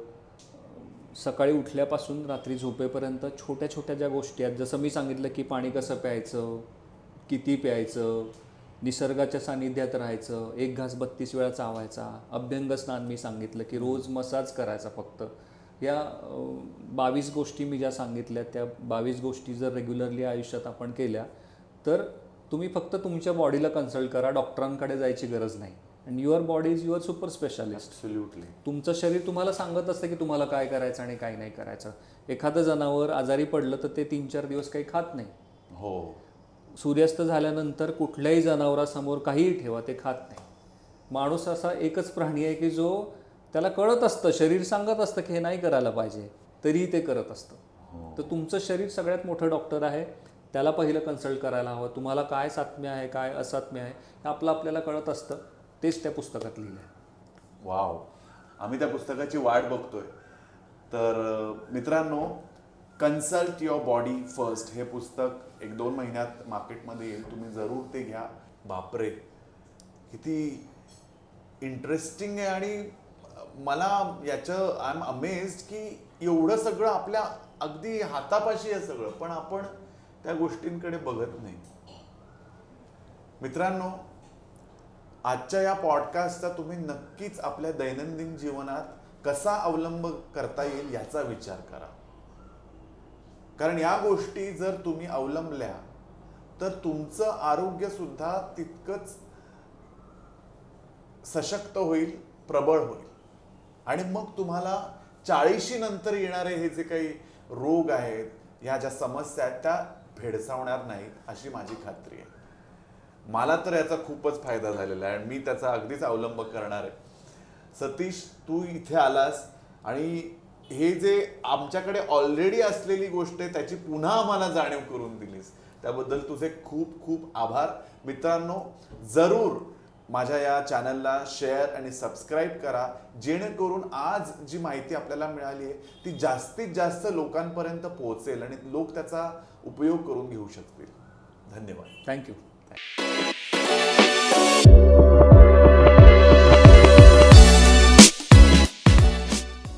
सकाळी उठल्यापासून रात्री झोपेपर्यंत छोट्या छोट्या ज्या गोष्टी आहेत, जसं मी सांगितलं की पाणी कसं प्यायचं, किती प्यायचं, निसर्गाच्या सानिध्यात राहायचं, एक घास 32 वेळा चावायचा, अभ्यंग स्नान मी सांगितलं की रोज मसाज करायचा फक्त. या 22 गोष्टी मी ज्या सांगितल्या, त्या 22 गोष्टी जर रेग्युलरली आयुष्यात आपण केल्या तर तुम्ही फक्त तुमच्या बॉडीला कन्सल्ट करा. डॉक्टरांकडे जायची गरज नाही. And your body is your super specialist. Absolutely. तुमचं शरीर तुम्हाला सांगत असतं की तुम्हाला काय करायचं आणि काय नाही करायचं. एखादं जनावर आजारी पडलं तर ते 3-4 दिवस काही खात नाही. हो. सूर्यास्त झाल्यानंतर कुठल्याही जनावरासमोर काहीही ठेवा, ते खात नाही. माणूस असा एकच प्राणी आहे की जो त्याला कळत असतं, शरीर सांगत असतं की हे नाही करायला पाहिजे, तरीही ते करत असतं. तर तुमचं शरीर सगळ्यात मोठं डॉक्टर आहे, त्याला पहिलं कन्सल्ट करायला हवं. तुम्हाला काय सात्म्य आहे, काय असात्म्य आहे, हे आपल्याला कळत असतं. तेच त्या पुस्तकात लिहिलं आहे. वाव, आम्ही त्या पुस्तकाची वाट बघतोय. तर मित्रांनो, कन्सल्ट युअर बॉडी फर्स्ट हे पुस्तक 1-2 महिन्यात मार्केटमध्ये येईल. तुम्ही जरूर ते घ्या. बापरे, किती इंटरेस्टिंग आहे. आणि मला याचं आय एम अमेज्ड की एवढं सगळं आपल्या अगदी हातापाशी आहे सगळं, पण आपण त्या गोष्टींकडे बघत नाही. मित्रांनो, आजच्या या पॉडकास्टचा तुम्ही नक्कीच आपल्या दैनंदिन जीवनात कसा अवलंब करता येईल याचा विचार करा. कारण या गोष्टी जर तुम्ही अवलंबल्या तर तुमचं आरोग्य सुद्धा तितकंच सशक्त होईल, प्रबळ होईल. आणि मग तुम्हाला 40 नंतर येणारे हे जे काही रोग आहेत, ह्या ज्या समस्या आहेत, त्या भेडसावणार नाहीत अशी माझी खात्री आहे. मला तर याचा खूपच फायदा झालेला आहे आणि मी त्याचा अगदीच अवलंब करणार आहे. सतीश, तू इथे आलास आणि हे जे आमच्याकडे ऑलरेडी असलेली गोष्ट आहे त्याची पुन्हा आम्हाला जाणीव करून दिलीस, त्याबद्दल तुझे खूप खूप आभार. मित्रांनो, जरूर माझ्या या चॅनलला शेअर आणि सबस्क्राईब करा, जेणेकरून आज जी माहिती आपल्याला मिळाली आहे ती जास्तीत जास्त लोकांपर्यंत पोहोचेल आणि लोक त्याचा उपयोग करून घेऊ शकतील. धन्यवाद. थँक्यू.